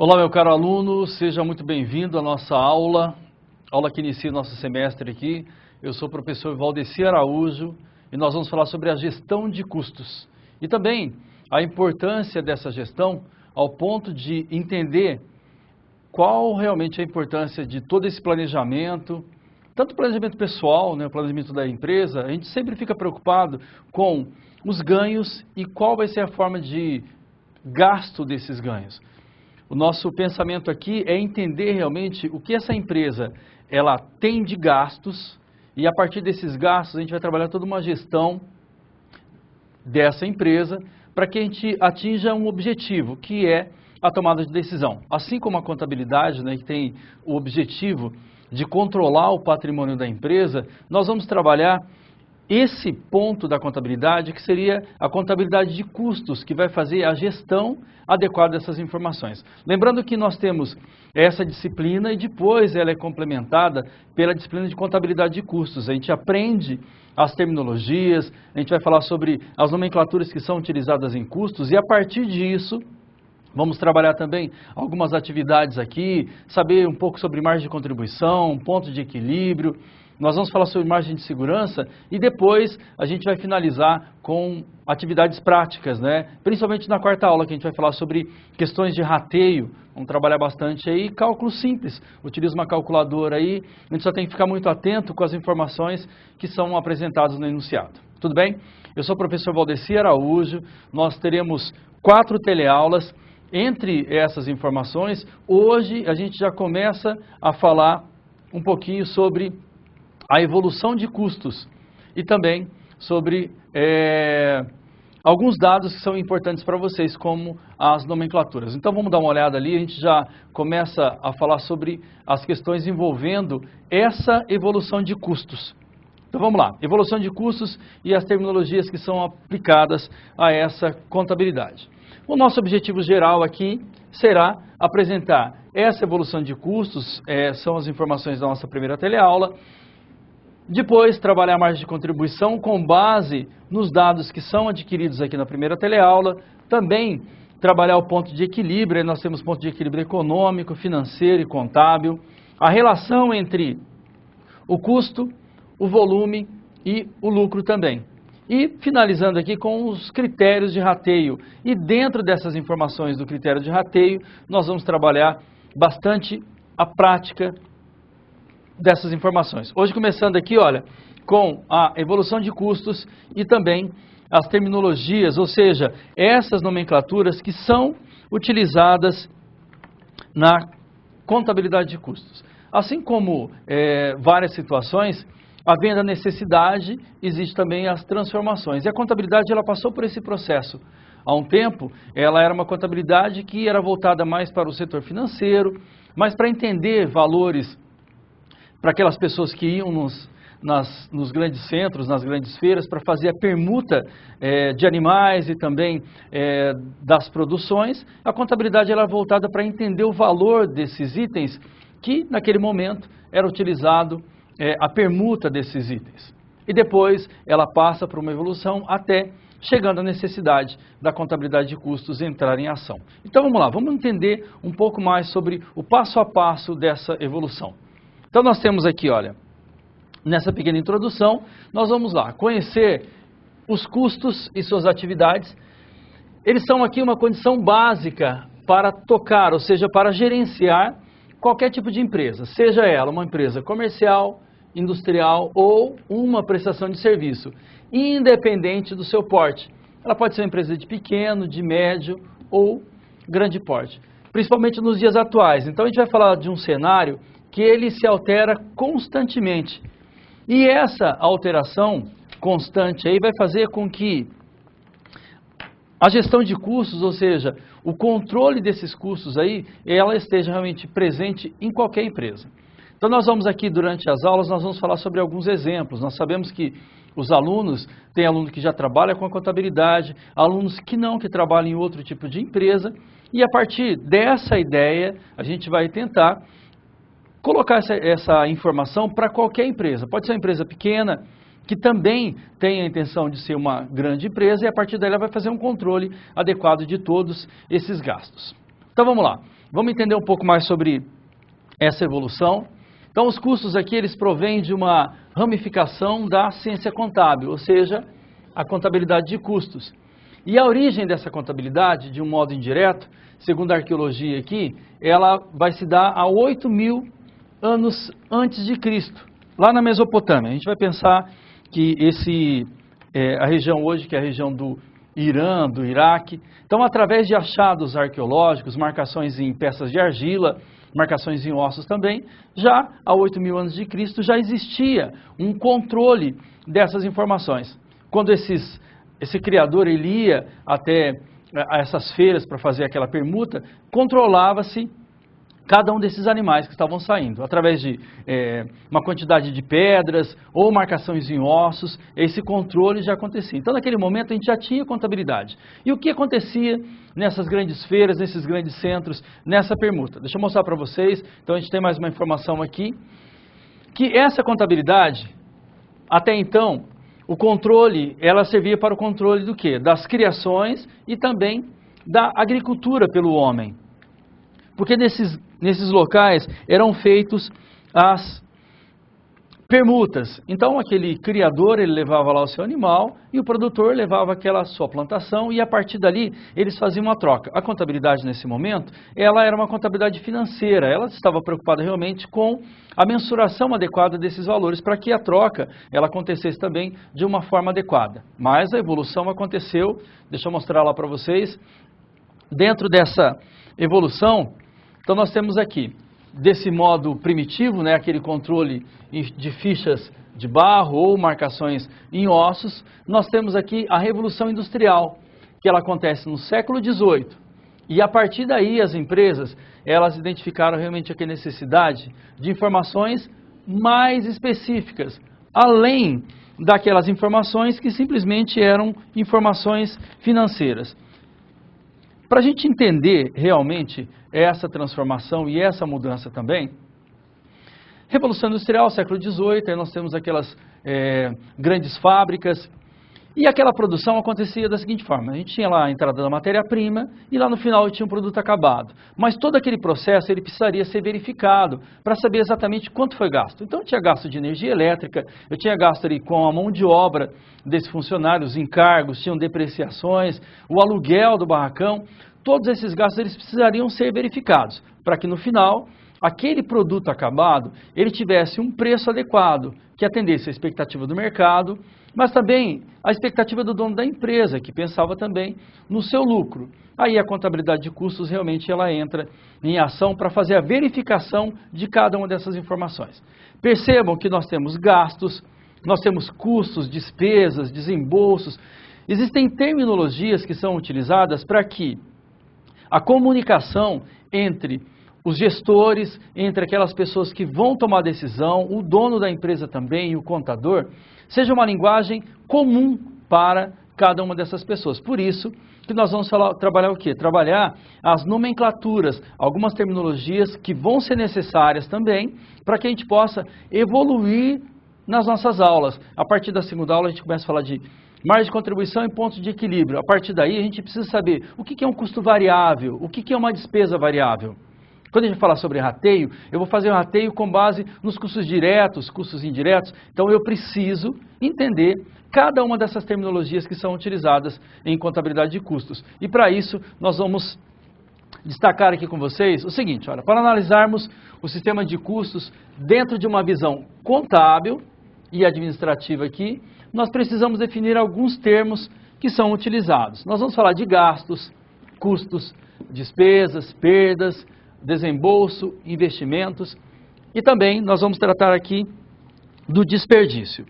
Olá, meu caro aluno, seja muito bem-vindo à nossa aula que inicia o nosso semestre aqui. Eu sou o professor Valdeci Araújo e nós vamos falar sobre a gestão de custos e também a importância dessa gestão ao ponto de entender qual realmente é a importância de todo esse planejamento, tanto o planejamento pessoal, o planejamento da empresa. A gente sempre fica preocupado com os ganhos e qual vai ser a forma de gasto desses ganhos. O nosso pensamento aqui é entender realmente o que essa empresa ela tem de gastos e a partir desses gastos a gente vai trabalhar toda uma gestão dessa empresa para que a gente atinja um objetivo, que é a tomada de decisão. Assim como a contabilidade, que tem o objetivo de controlar o patrimônio da empresa, nós vamos trabalhar esse ponto da contabilidade, que seria a contabilidade de custos, que vai fazer a gestão adequada dessas informações. Lembrando que nós temos essa disciplina e depois ela é complementada pela disciplina de contabilidade de custos. A gente aprende as terminologias, a gente vai falar sobre as nomenclaturas que são utilizadas em custos e a partir disso vamos trabalhar também algumas atividades aqui, saber um pouco sobre margem de contribuição, ponto de equilíbrio. Nós vamos falar sobre margem de segurança e depois a gente vai finalizar com atividades práticas, Principalmente na quarta aula que a gente vai falar sobre questões de rateio. Vamos trabalhar bastante aí, cálculo simples. Utiliza uma calculadora aí, a gente só tem que ficar muito atento com as informações que são apresentadas no enunciado. Tudo bem? Eu sou o professor Valdeci Araújo, nós teremos 4 teleaulas. Entre essas informações, hoje a gente já começa a falar um pouquinho sobre a evolução de custos e também sobre alguns dados que são importantes para vocês, como as nomenclaturas. Então vamos dar uma olhada ali, a gente já começa a falar sobre as questões envolvendo essa evolução de custos. Então vamos lá, evolução de custos e as terminologias que são aplicadas a essa contabilidade. O nosso objetivo geral aqui será apresentar essa evolução de custos, são as informações da nossa primeira teleaula. Depois, trabalhar a margem de contribuição com base nos dados que são adquiridos aqui na primeira teleaula. Também trabalhar o ponto de equilíbrio, aí nós temos ponto de equilíbrio econômico, financeiro e contábil. A relação entre o custo, o volume e o lucro também. E finalizando aqui com os critérios de rateio. E dentro dessas informações do critério de rateio, nós vamos trabalhar bastante a prática dessas informações. Hoje começando aqui, olha, com a evolução de custos e também as terminologias, ou seja, essas nomenclaturas que são utilizadas na contabilidade de custos. Assim como várias situações, havendo a necessidade, existe também as transformações. E a contabilidade ela passou por esse processo. Há um tempo, ela era uma contabilidade que era voltada mais para o setor financeiro, mas para entender valores para aquelas pessoas que iam nos grandes centros, nas grandes feiras, para fazer a permuta de animais e também das produções, a contabilidade era voltada para entender o valor desses itens que, naquele momento, era utilizado a permuta desses itens. E depois ela passa por uma evolução até chegando à necessidade da contabilidade de custos entrar em ação. Então vamos lá, vamos entender um pouco mais sobre o passo a passo dessa evolução. Então nós temos aqui, olha, nessa pequena introdução, nós vamos lá conhecer os custos e suas atividades. Eles são aqui uma condição básica para tocar, ou seja, para gerenciar qualquer tipo de empresa, seja ela uma empresa comercial, industrial ou uma prestação de serviço, independente do seu porte. Ela pode ser uma empresa de pequeno, de médio ou grande porte, principalmente nos dias atuais. Então a gente vai falar de um cenário que ele se altera constantemente. E essa alteração constante aí vai fazer com que a gestão de custos, ou seja, o controle desses custos aí, ela esteja realmente presente em qualquer empresa. Então nós vamos aqui durante as aulas, nós vamos falar sobre alguns exemplos. Nós sabemos que os alunos, tem aluno que já trabalha com a contabilidade, alunos que não, que trabalham em outro tipo de empresa. E a partir dessa ideia, a gente vai tentar colocar essa informação para qualquer empresa. Pode ser uma empresa pequena, que também tem a intenção de ser uma grande empresa, e a partir daí ela vai fazer um controle adequado de todos esses gastos. Então vamos lá, vamos entender um pouco mais sobre essa evolução. Então os custos aqui, eles provêm de uma ramificação da ciência contábil, ou seja, a contabilidade de custos. E a origem dessa contabilidade, de um modo indireto, segundo a arqueologia aqui, ela vai se dar a 8.000 anos antes de Cristo, lá na Mesopotâmia. A gente vai pensar que a região hoje, que é a região do Irã, do Iraque, então através de achados arqueológicos, marcações em peças de argila, marcações em ossos também, já há 8.000 anos de Cristo já existia um controle dessas informações. Quando esse criador ele ia até essas feiras para fazer aquela permuta, controlava-se cada um desses animais que estavam saindo, através de uma quantidade de pedras ou marcações em ossos, esse controle já acontecia. Então, naquele momento, a gente já tinha contabilidade. E o que acontecia nessas grandes feiras, nesses grandes centros, nessa permuta? Deixa eu mostrar para vocês, então a gente tem mais uma informação aqui, que essa contabilidade, até então, o controle, ela servia para o controle do quê? Das criações e também da agricultura pelo homem. Porque nesses locais eram feitos as permutas. Então aquele criador, ele levava lá o seu animal e o produtor levava aquela sua plantação e a partir dali eles faziam uma troca. A contabilidade nesse momento, ela era uma contabilidade financeira, ela estava preocupada realmente com a mensuração adequada desses valores para que a troca ela acontecesse também de uma forma adequada. Mas a evolução aconteceu, deixa eu mostrar lá para vocês, dentro dessa evolução. Então nós temos aqui, desse modo primitivo, né, aquele controle de fichas de barro ou marcações em ossos, nós temos aqui a Revolução Industrial, que ela acontece no século XVIII. E a partir daí as empresas, elas identificaram realmente aqui a necessidade de informações mais específicas, além daquelas informações que simplesmente eram informações financeiras. Para a gente entender realmente essa transformação e essa mudança também, Revolução Industrial, século XVIII, aí nós temos aquelas grandes fábricas, e aquela produção acontecia da seguinte forma: a gente tinha lá a entrada da matéria-prima e lá no final tinha um produto acabado. Mas todo aquele processo ele precisaria ser verificado para saber exatamente quanto foi gasto. Então tinha gasto de energia elétrica, eu tinha gasto ali com a mão de obra desse funcionário, os encargos, tinham depreciações, o aluguel do barracão. Todos esses gastos eles precisariam ser verificados para que no final aquele produto acabado ele tivesse um preço adequado que atendesse a expectativa do mercado, mas também a expectativa do dono da empresa, que pensava também no seu lucro. Aí a contabilidade de custos realmente ela entra em ação para fazer a verificação de cada uma dessas informações. Percebam que nós temos gastos, nós temos custos, despesas, desembolsos. Existem terminologias que são utilizadas para que a comunicação entre os gestores, entre aquelas pessoas que vão tomar decisão, o dono da empresa também e o contador, seja uma linguagem comum para cada uma dessas pessoas. Por isso que nós vamos trabalhar o quê? Trabalhar as nomenclaturas, algumas terminologias que vão ser necessárias também para que a gente possa evoluir nas nossas aulas. A partir da segunda aula a gente começa a falar de margem de contribuição e pontos de equilíbrio. A partir daí a gente precisa saber o que é um custo variável, o que é uma despesa variável. Quando a gente falar sobre rateio, eu vou fazer um rateio com base nos custos diretos, custos indiretos. Então eu preciso entender cada uma dessas terminologias que são utilizadas em contabilidade de custos. E para isso nós vamos destacar aqui com vocês o seguinte, olha, para analisarmos o sistema de custos dentro de uma visão contábil e administrativa aqui, nós precisamos definir alguns termos que são utilizados. Nós vamos falar de gastos, custos, despesas, perdas, desembolso, investimentos e também nós vamos tratar aqui do desperdício.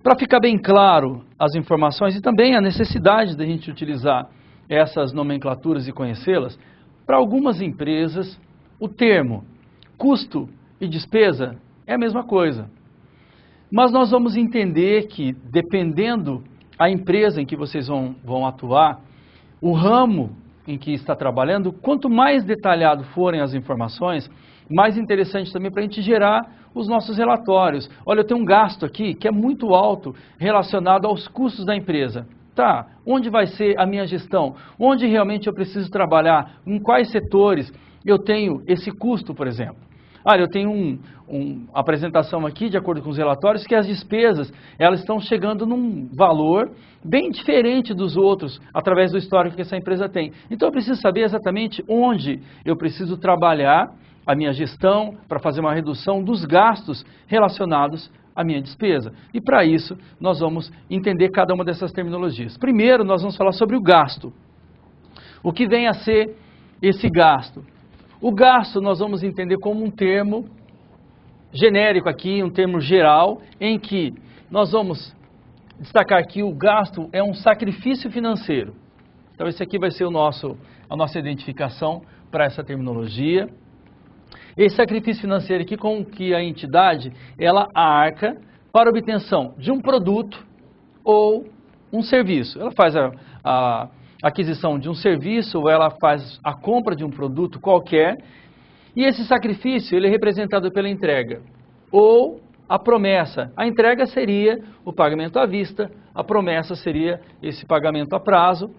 Para ficar bem claro as informações e também a necessidade da gente utilizar essas nomenclaturas e conhecê-las, para algumas empresas o termo custo e despesa é a mesma coisa. Mas nós vamos entender que dependendo a empresa em que vocês vão atuar, o ramo em que está trabalhando, quanto mais detalhado forem as informações, mais interessante também para a gente gerar os nossos relatórios. Olha, eu tenho um gasto aqui que é muito alto relacionado aos custos da empresa. Tá, onde vai ser a minha gestão? Onde realmente eu preciso trabalhar? Em quais setores eu tenho esse custo, por exemplo? Olha, eu tenho uma apresentação aqui, de acordo com os relatórios, que as despesas, elas estão chegando num valor bem diferente dos outros, através do histórico que essa empresa tem. Então, eu preciso saber exatamente onde eu preciso trabalhar a minha gestão para fazer uma redução dos gastos relacionados à minha despesa. E para isso, nós vamos entender cada uma dessas terminologias. Primeiro, nós vamos falar sobre o gasto. O que vem a ser esse gasto? O gasto nós vamos entender como um termo genérico aqui, um termo geral, em que nós vamos destacar que o gasto é um sacrifício financeiro. Então, esse aqui vai ser a nossa identificação para essa terminologia. Esse sacrifício financeiro aqui com que a entidade, ela arca para a obtenção de um produto ou um serviço. Ela faz a aquisição de um serviço ou ela faz a compra de um produto qualquer e esse sacrifício ele é representado pela entrega ou a promessa. A entrega seria o pagamento à vista, a promessa seria esse pagamento a prazo.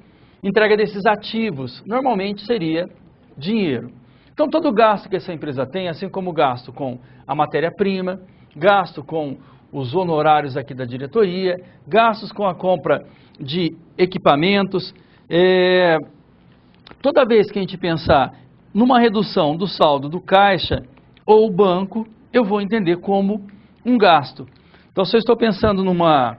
Entrega desses ativos normalmente seria dinheiro. Então, todo o gasto que essa empresa tem, assim como o gasto com a matéria-prima, gasto com os honorários aqui da diretoria, gastos com a compra de equipamentos, toda vez que a gente pensar numa redução do saldo do caixa ou banco, eu vou entender como um gasto. Então, se eu estou pensando numa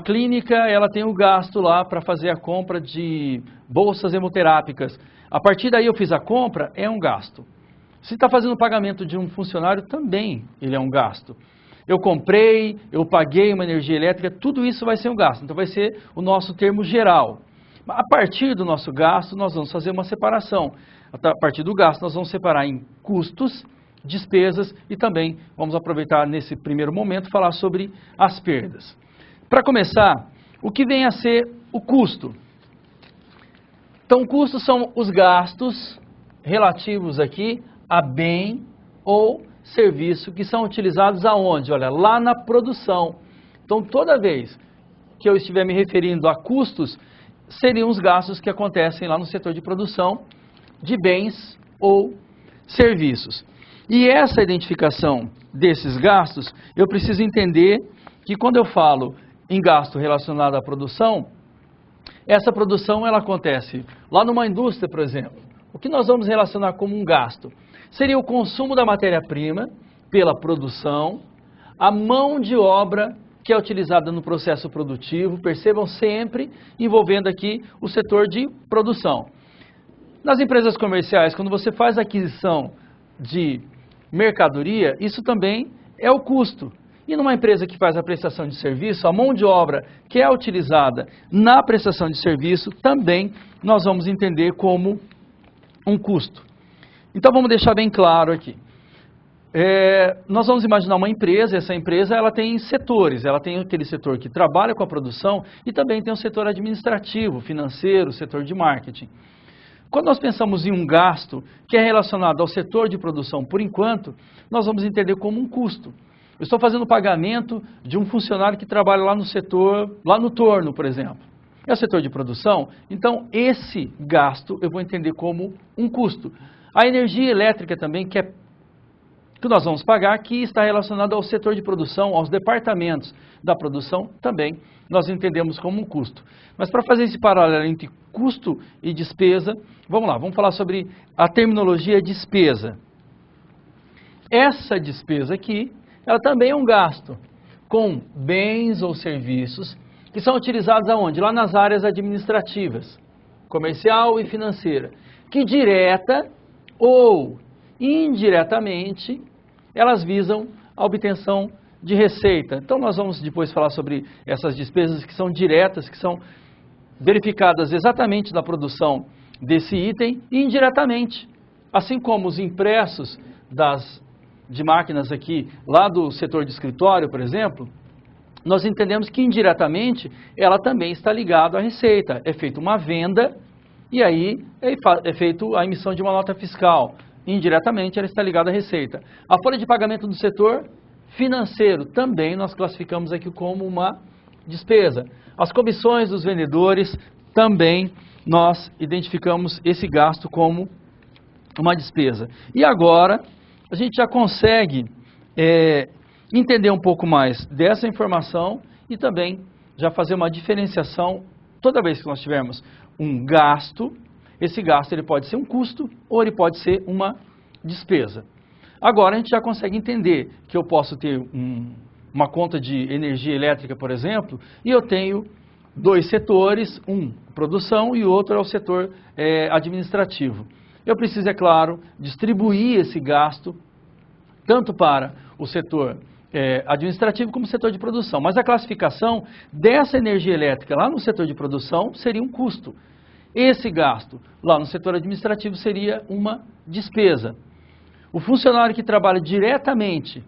clínica, ela tem o gasto lá para fazer a compra de bolsas hemoterápicas. A partir daí eu fiz a compra, é um gasto. Se está fazendo o pagamento de um funcionário, também ele é um gasto. Eu comprei, eu paguei uma energia elétrica, tudo isso vai ser um gasto. Então vai ser o nosso termo geral. A partir do nosso gasto, nós vamos fazer uma separação. A partir do gasto, nós vamos separar em custos, despesas e também vamos aproveitar nesse primeiro momento falar sobre as perdas. Para começar, o que vem a ser o custo? Então, custos são os gastos relativos aqui a bem ou serviço que são utilizados aonde? Olha, lá na produção. Então, toda vez que eu estiver me referindo a custos, seriam os gastos que acontecem lá no setor de produção de bens ou serviços. E essa identificação desses gastos, eu preciso entender que quando eu falo em gasto relacionado à produção, essa produção ela acontece lá numa indústria, por exemplo. O que nós vamos relacionar como um gasto? Seria o consumo da matéria-prima pela produção, a mão de obra que é utilizada no processo produtivo, percebam sempre envolvendo aqui o setor de produção. Nas empresas comerciais, quando você faz a aquisição de mercadoria, isso também é o custo. E numa empresa que faz a prestação de serviço, a mão de obra que é utilizada na prestação de serviço, também nós vamos entender como um custo. Então vamos deixar bem claro aqui. Nós vamos imaginar uma empresa, essa empresa ela tem setores, ela tem aquele setor que trabalha com a produção e também tem o setor administrativo, financeiro, setor de marketing. Quando nós pensamos em um gasto que é relacionado ao setor de produção, por enquanto, nós vamos entender como um custo. Eu estou fazendo o pagamento de um funcionário que trabalha lá no setor, lá no torno, por exemplo. É o setor de produção, então esse gasto eu vou entender como um custo. A energia elétrica também, que nós vamos pagar, que está relacionado ao setor de produção, aos departamentos da produção, também nós entendemos como um custo. Mas para fazer esse paralelo entre custo e despesa, vamos lá, vamos falar sobre a terminologia despesa. Essa despesa aqui, ela também é um gasto com bens ou serviços que são utilizados aonde? Lá nas áreas administrativas, comercial e financeira, que direta ou indiretamente elas visam a obtenção de receita. Então nós vamos depois falar sobre essas despesas que são diretas, que são verificadas exatamente na produção desse item e indiretamente, assim como os impressos de máquinas aqui, lá do setor de escritório, por exemplo, nós entendemos que indiretamente ela também está ligada à receita. É feita uma venda e aí é feita a emissão de uma nota fiscal. Indiretamente ela está ligada à receita. A folha de pagamento do setor financeiro também nós classificamos aqui como uma despesa. As comissões dos vendedores, também nós identificamos esse gasto como uma despesa. E agora, a gente já consegue entender um pouco mais dessa informação e também já fazer uma diferenciação. Toda vez que nós tivermos um gasto, esse gasto ele pode ser um custo ou ele pode ser uma despesa. Agora a gente já consegue entender que eu posso ter uma conta de energia elétrica, por exemplo, e eu tenho dois setores, um produção e o outro é o setor administrativo. Eu preciso, é claro, distribuir esse gasto tanto para o setor administrativo como o setor de produção. Mas a classificação dessa energia elétrica lá no setor de produção seria um custo. Esse gasto lá no setor administrativo seria uma despesa. O funcionário que trabalha diretamente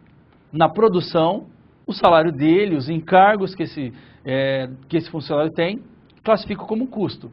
na produção, o salário dele, os encargos que esse funcionário tem, classifico como custo.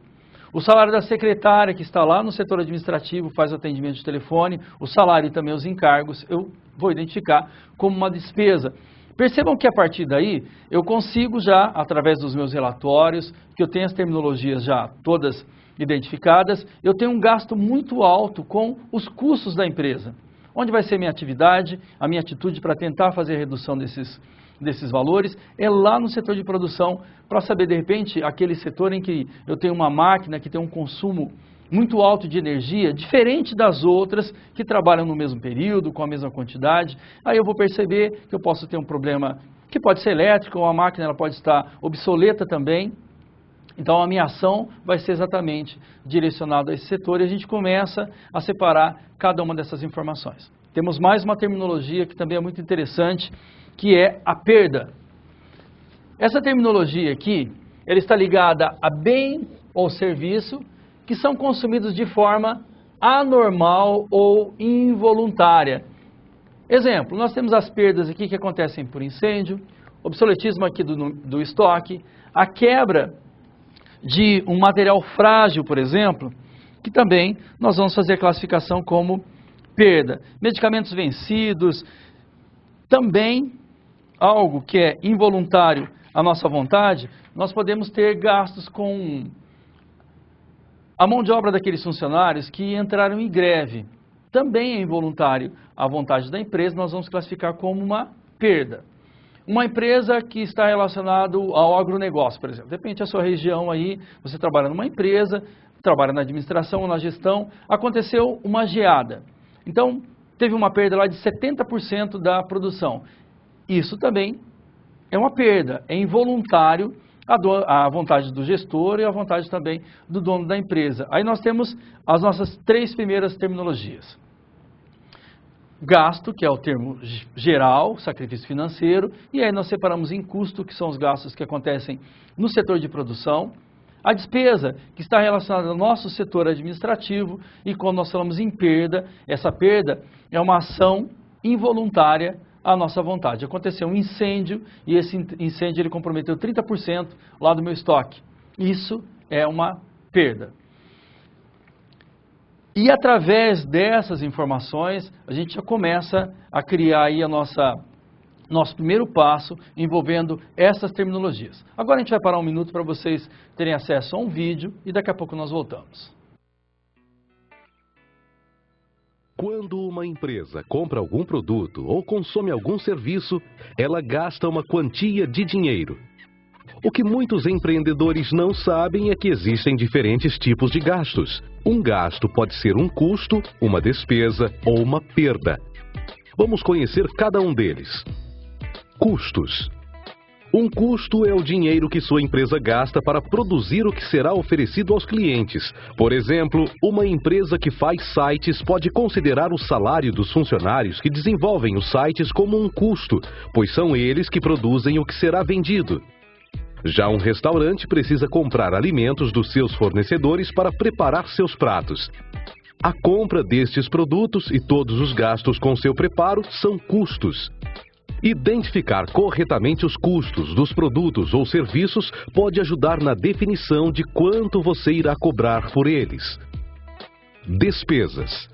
O salário da secretária que está lá no setor administrativo, faz o atendimento de telefone, o salário e também os encargos, eu vou identificar como uma despesa. Percebam que a partir daí, eu consigo já, através dos meus relatórios, que eu tenho as terminologias já todas identificadas, eu tenho um gasto muito alto com os custos da empresa. Onde vai ser minha atividade, a minha atitude para tentar fazer a redução desses valores, é lá no setor de produção, para saber, de repente, aquele setor em que eu tenho uma máquina que tem um consumo muito alto de energia, diferente das outras que trabalham no mesmo período, com a mesma quantidade, aí eu vou perceber que eu posso ter um problema que pode ser elétrico, ou a máquina ela pode estar obsoleta também. Então a minha ação vai ser exatamente direcionada a esse setor e a gente começa a separar cada uma dessas informações. Temos mais uma terminologia que também é muito interessante, que é a perda. Essa terminologia aqui, ela está ligada a bem ou serviço que são consumidos de forma anormal ou involuntária. Exemplo, nós temos as perdas aqui que acontecem por incêndio, obsoletismo aqui do estoque, a quebra de um material frágil, por exemplo, que também nós vamos fazer a classificação como perda. Medicamentos vencidos, também algo que é involuntário à nossa vontade, nós podemos ter gastos com a mão de obra daqueles funcionários que entraram em greve. Também é involuntário à vontade da empresa, nós vamos classificar como uma perda. Uma empresa que está relacionada ao agronegócio, por exemplo. Depende da sua região aí, você trabalha numa empresa, trabalha na administração ou na gestão, aconteceu uma geada. Então, teve uma perda lá de 70% da produção. Isso também é uma perda, é involuntário à vontade do gestor e à vontade também do dono da empresa. Aí nós temos as nossas três primeiras terminologias. Gasto, que é o termo geral, sacrifício financeiro, e aí nós separamos em custo, que são os gastos que acontecem no setor de produção, a despesa, que está relacionada ao nosso setor administrativo, e quando nós falamos em perda, essa perda é uma ação involuntária à nossa vontade. Aconteceu um incêndio, e esse incêndio ele comprometeu 30% lá do meu estoque. Isso é uma perda. E através dessas informações, a gente já começa a criar aí nosso primeiro passo envolvendo essas terminologias. Agora a gente vai parar um minuto para vocês terem acesso a um vídeo e daqui a pouco nós voltamos. Quando uma empresa compra algum produto ou consome algum serviço, ela gasta uma quantia de dinheiro. O que muitos empreendedores não sabem é que existem diferentes tipos de gastos. Um gasto pode ser um custo, uma despesa ou uma perda. Vamos conhecer cada um deles. Custos. Um custo é o dinheiro que sua empresa gasta para produzir o que será oferecido aos clientes. Por exemplo, uma empresa que faz sites pode considerar o salário dos funcionários que desenvolvem os sites como um custo, pois são eles que produzem o que será vendido. Já um restaurante precisa comprar alimentos dos seus fornecedores para preparar seus pratos. A compra destes produtos e todos os gastos com seu preparo são custos. Identificar corretamente os custos dos produtos ou serviços pode ajudar na definição de quanto você irá cobrar por eles. Despesas.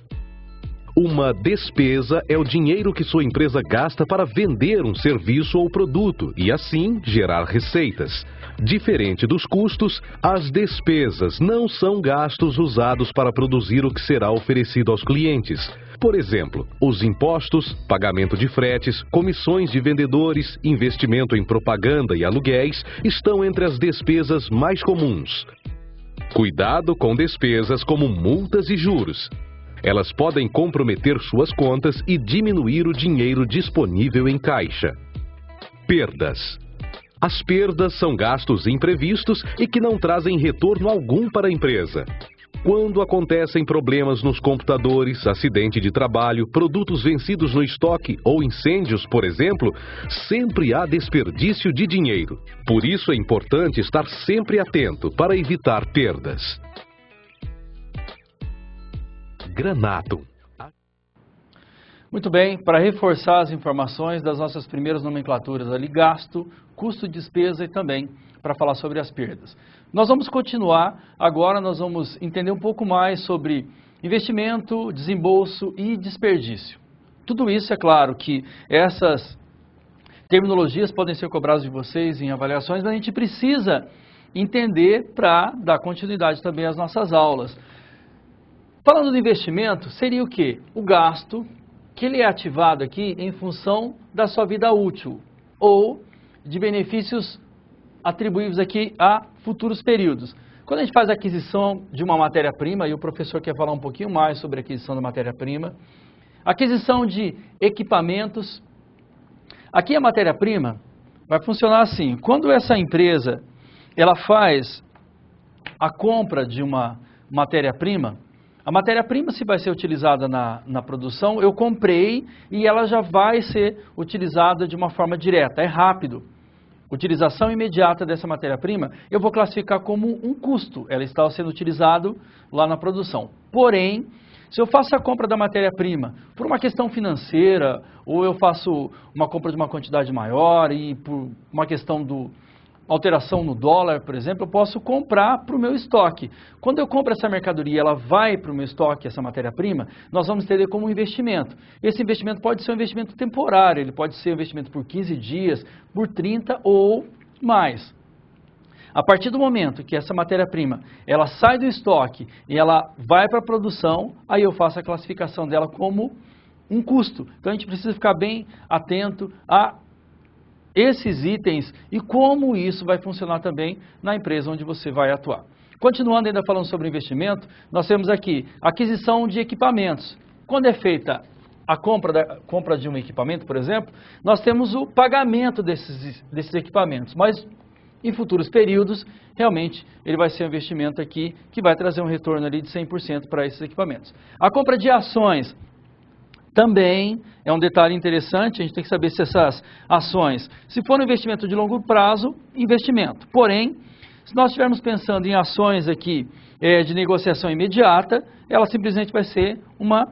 Uma despesa é o dinheiro que sua empresa gasta para vender um serviço ou produto e, assim, gerar receitas. Diferente dos custos, as despesas não são gastos usados para produzir o que será oferecido aos clientes. Por exemplo, os impostos, pagamento de fretes, comissões de vendedores, investimento em propaganda e aluguéis estão entre as despesas mais comuns. Cuidado com despesas como multas e juros. Elas podem comprometer suas contas e diminuir o dinheiro disponível em caixa. Perdas. As perdas são gastos imprevistos e que não trazem retorno algum para a empresa. Quando acontecem problemas nos computadores, acidente de trabalho, produtos vencidos no estoque ou incêndios, por exemplo, sempre há desperdício de dinheiro. Por isso é importante estar sempre atento para evitar perdas. Granato. Muito bem, para reforçar as informações das nossas primeiras nomenclaturas ali, gasto, custo, despesa e também para falar sobre as perdas. Nós vamos continuar, agora nós vamos entender um pouco mais sobre investimento, desembolso e desperdício. Tudo isso, é claro que essas terminologias podem ser cobradas de vocês em avaliações, mas a gente precisa entender para dar continuidade também às nossas aulas. Falando do investimento, seria o quê? O gasto que ele é ativado aqui em função da sua vida útil ou de benefícios atribuídos aqui a futuros períodos. Quando a gente faz a aquisição de uma matéria-prima, e o professor quer falar um pouquinho mais sobre a aquisição da matéria-prima, aquisição de equipamentos, aqui a matéria-prima vai funcionar assim: quando essa empresa ela faz a compra de uma matéria-prima, a matéria-prima, se vai ser utilizada na produção, eu comprei e ela já vai ser utilizada de uma forma direta, é rápido. Utilização imediata dessa matéria-prima, eu vou classificar como um custo, ela está sendo utilizada lá na produção. Porém, se eu faço a compra da matéria-prima por uma questão financeira, ou eu faço uma compra de uma quantidade maior e por uma questão do alteração no dólar, por exemplo, eu posso comprar para o meu estoque. Quando eu compro essa mercadoria, ela vai para o meu estoque, essa matéria-prima, nós vamos entender como um investimento. Esse investimento pode ser um investimento temporário, ele pode ser um investimento por 15 dias, por 30 ou mais. A partir do momento que essa matéria-prima, ela sai do estoque e ela vai para a produção, aí eu faço a classificação dela como um custo. Então a gente precisa ficar bem atento a esses itens e como isso vai funcionar também na empresa onde você vai atuar. Continuando ainda falando sobre investimento, nós temos aqui aquisição de equipamentos. Quando é feita a compra de um equipamento, por exemplo, nós temos o pagamento desses equipamentos, mas em futuros períodos, realmente, ele vai ser um investimento aqui que vai trazer um retorno ali de 100% para esses equipamentos. A compra de ações também é um detalhe interessante, a gente tem que saber se essas ações, se for um investimento de longo prazo, investimento. Porém, se nós estivermos pensando em ações aqui de negociação imediata, ela simplesmente vai ser uma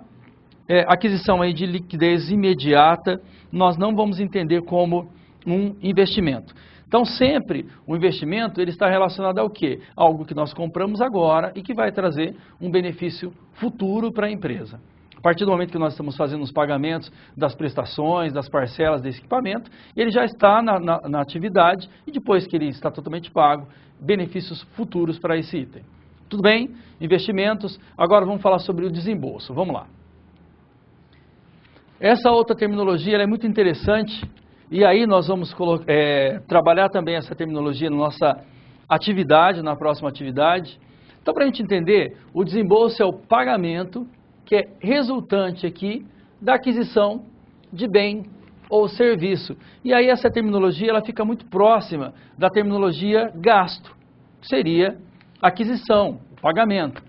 aquisição aí de liquidez imediata, nós não vamos entender como um investimento. Então, sempre o investimento ele está relacionado ao quê? Algo que nós compramos agora e que vai trazer um benefício futuro para a empresa. A partir do momento que nós estamos fazendo os pagamentos das prestações, das parcelas desse equipamento, ele já está na atividade e depois que ele está totalmente pago, benefícios futuros para esse item. Tudo bem? Investimentos. Agora vamos falar sobre o desembolso. Vamos lá. Essa outra terminologia ela é muito interessante e aí nós vamos trabalhar também essa terminologia na nossa atividade, na próxima atividade. Então, para a gente entender, o desembolso é o pagamento que é resultante aqui da aquisição de bem ou serviço. E aí essa terminologia ela fica muito próxima da terminologia gasto, que seria aquisição, pagamento.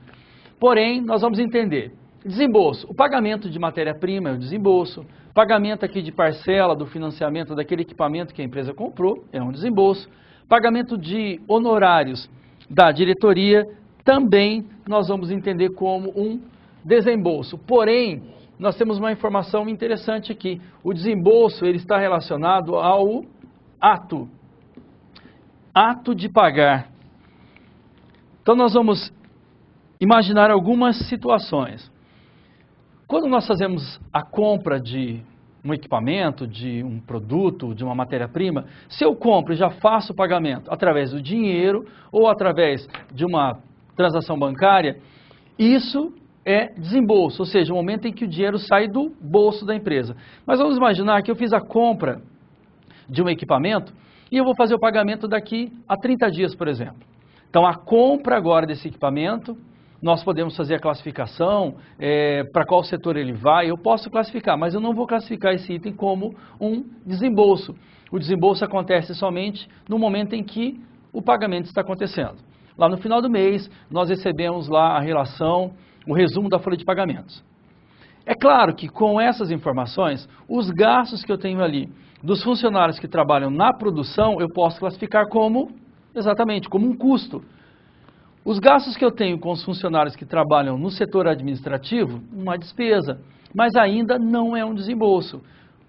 Porém, nós vamos entender, desembolso, o pagamento de matéria-prima é o desembolso, pagamento aqui de parcela do financiamento daquele equipamento que a empresa comprou é um desembolso, pagamento de honorários da diretoria também nós vamos entender como um desembolso. Porém, nós temos uma informação interessante aqui. O desembolso ele está relacionado ao ato de pagar. Então, nós vamos imaginar algumas situações. Quando nós fazemos a compra de um equipamento, de um produto, de uma matéria-prima, se eu compro e já faço o pagamento através do dinheiro ou através de uma transação bancária, isso é desembolso, ou seja, o momento em que o dinheiro sai do bolso da empresa. Mas vamos imaginar que eu fiz a compra de um equipamento e eu vou fazer o pagamento daqui a 30 dias, por exemplo. Então, a compra agora desse equipamento, nós podemos fazer a classificação, para qual setor ele vai, eu posso classificar, mas eu não vou classificar esse item como um desembolso. O desembolso acontece somente no momento em que o pagamento está acontecendo. Lá no final do mês, nós recebemos lá a relação, o resumo da folha de pagamentos. É claro que com essas informações, os gastos que eu tenho ali, dos funcionários que trabalham na produção, eu posso classificar como, exatamente, como um custo. Os gastos que eu tenho com os funcionários que trabalham no setor administrativo, uma despesa, mas ainda não é um desembolso.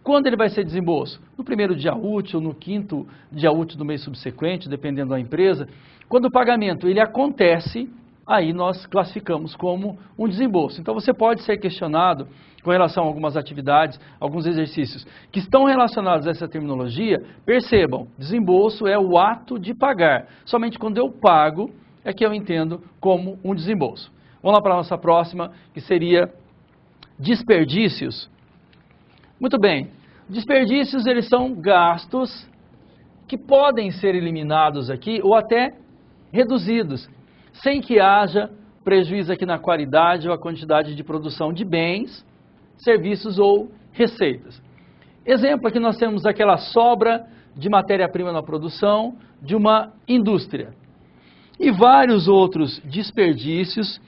Quando ele vai ser desembolso? No primeiro dia útil, no quinto dia útil do mês subsequente, dependendo da empresa. Quando o pagamento ele acontece, aí nós classificamos como um desembolso. Então você pode ser questionado com relação a algumas atividades, alguns exercícios que estão relacionados a essa terminologia. Percebam, desembolso é o ato de pagar. Somente quando eu pago é que eu entendo como um desembolso. Vamos lá para a nossa próxima, que seria desperdícios. Muito bem, desperdícios eles são gastos que podem ser eliminados aqui ou até reduzidos, sem que haja prejuízo aqui na qualidade ou a quantidade de produção de bens, serviços ou receitas. Exemplo, aqui nós temos aquela sobra de matéria-prima na produção de uma indústria. E vários outros desperdícios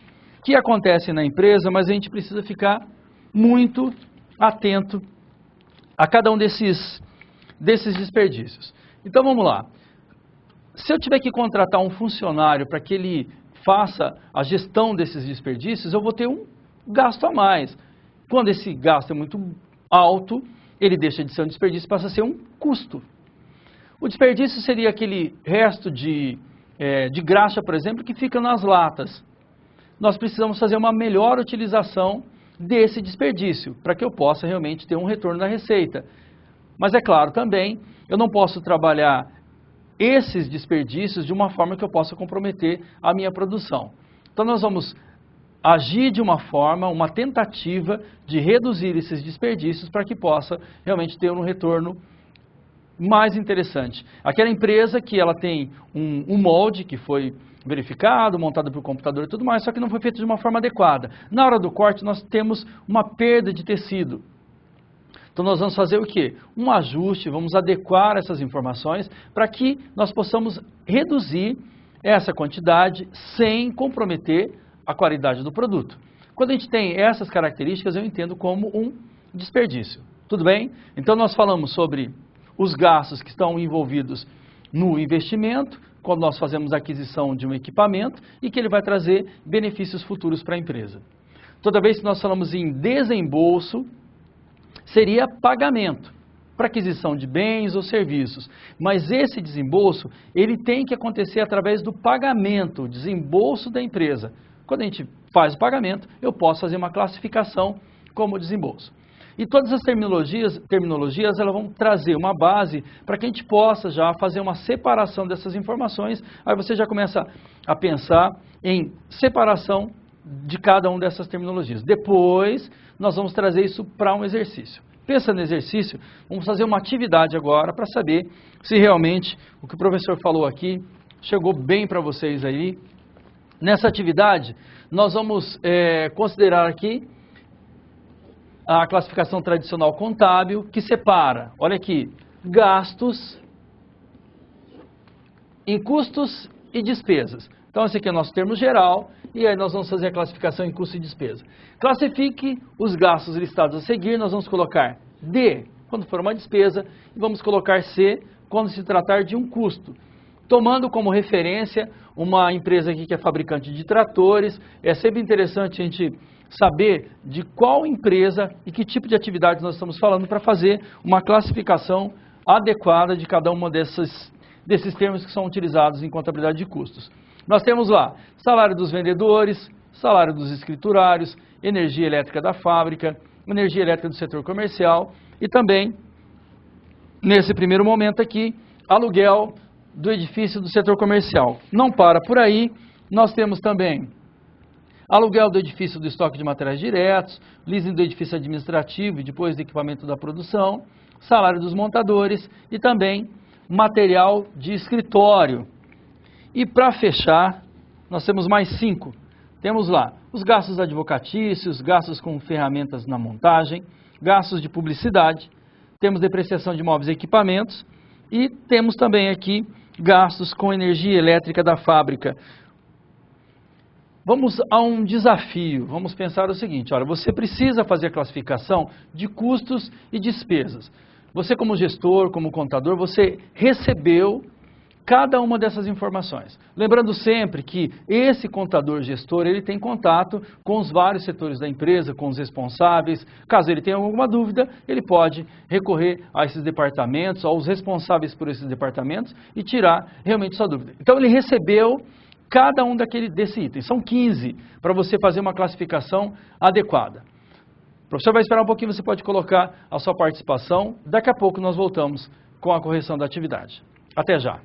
que acontecem na empresa, mas a gente precisa ficar muito atento a cada um desses desperdícios. Então vamos lá. Se eu tiver que contratar um funcionário para que ele faça a gestão desses desperdícios, eu vou ter um gasto a mais. Quando esse gasto é muito alto, ele deixa de ser um desperdício e passa a ser um custo. O desperdício seria aquele resto de graxa, por exemplo, que fica nas latas. Nós precisamos fazer uma melhor utilização desse desperdício, para que eu possa realmente ter um retorno da receita. Mas é claro também, eu não posso trabalhar esses desperdícios de uma forma que eu possa comprometer a minha produção. Então nós vamos agir de uma forma, uma tentativa de reduzir esses desperdícios para que possa realmente ter um retorno mais interessante. Aquela empresa que ela tem um molde que foi verificado, montado pelo computador e tudo mais, só que não foi feito de uma forma adequada. Na hora do corte nós temos uma perda de tecido. Então nós vamos fazer o quê? Um ajuste, vamos adequar essas informações para que nós possamos reduzir essa quantidade sem comprometer a qualidade do produto. Quando a gente tem essas características, eu entendo como um desperdício. Tudo bem? Então nós falamos sobre os gastos que estão envolvidos no investimento, quando nós fazemos a aquisição de um equipamento e que ele vai trazer benefícios futuros para a empresa. Toda vez que nós falamos em desembolso, seria pagamento para aquisição de bens ou serviços. Mas esse desembolso, ele tem que acontecer através do pagamento, o desembolso da empresa. Quando a gente faz o pagamento, eu posso fazer uma classificação como desembolso. E todas as terminologias elas vão trazer uma base para que a gente possa já fazer uma separação dessas informações. Aí você já começa a pensar em separação de cada uma dessas terminologias. Depois, nós vamos trazer isso para um exercício. Pensa no exercício, vamos fazer uma atividade agora para saber se realmente o que o professor falou aqui chegou bem para vocês aí. Nessa atividade, nós vamos considerar aqui a classificação tradicional contábil, que separa, olha aqui, gastos em custos e despesas. Então, esse aqui é o nosso termo geral, e aí nós vamos fazer a classificação em custo e despesa. Classifique os gastos listados a seguir, nós vamos colocar D, quando for uma despesa, e vamos colocar C, quando se tratar de um custo. Tomando como referência uma empresa aqui que é fabricante de tratores, é sempre interessante a gente saber de qual empresa e que tipo de atividade nós estamos falando para fazer uma classificação adequada de cada uma desses termos que são utilizados em contabilidade de custos. Nós temos lá salário dos vendedores, salário dos escriturários, energia elétrica da fábrica, energia elétrica do setor comercial e também, nesse primeiro momento aqui, aluguel do edifício do setor comercial. Não para por aí, nós temos também aluguel do edifício do estoque de materiais diretos, leasing do edifício administrativo e depois do equipamento da produção, salário dos montadores e também material de escritório. E para fechar, nós temos mais 5. Temos lá os gastos advocatícios, gastos com ferramentas na montagem, gastos de publicidade, temos depreciação de imóveis e equipamentos e temos também aqui gastos com energia elétrica da fábrica. Vamos a um desafio, vamos pensar o seguinte, olha, você precisa fazer a classificação de custos e despesas. Você como gestor, como contador, você recebeu cada uma dessas informações. Lembrando sempre que esse contador gestor, ele tem contato com os vários setores da empresa, com os responsáveis. Caso ele tenha alguma dúvida, ele pode recorrer a esses departamentos, aos responsáveis por esses departamentos e tirar realmente sua dúvida. Então ele recebeu cada um desse item. São 15 para você fazer uma classificação adequada. O professor vai esperar um pouquinho, você pode colocar a sua participação. Daqui a pouco nós voltamos com a correção da atividade. Até já.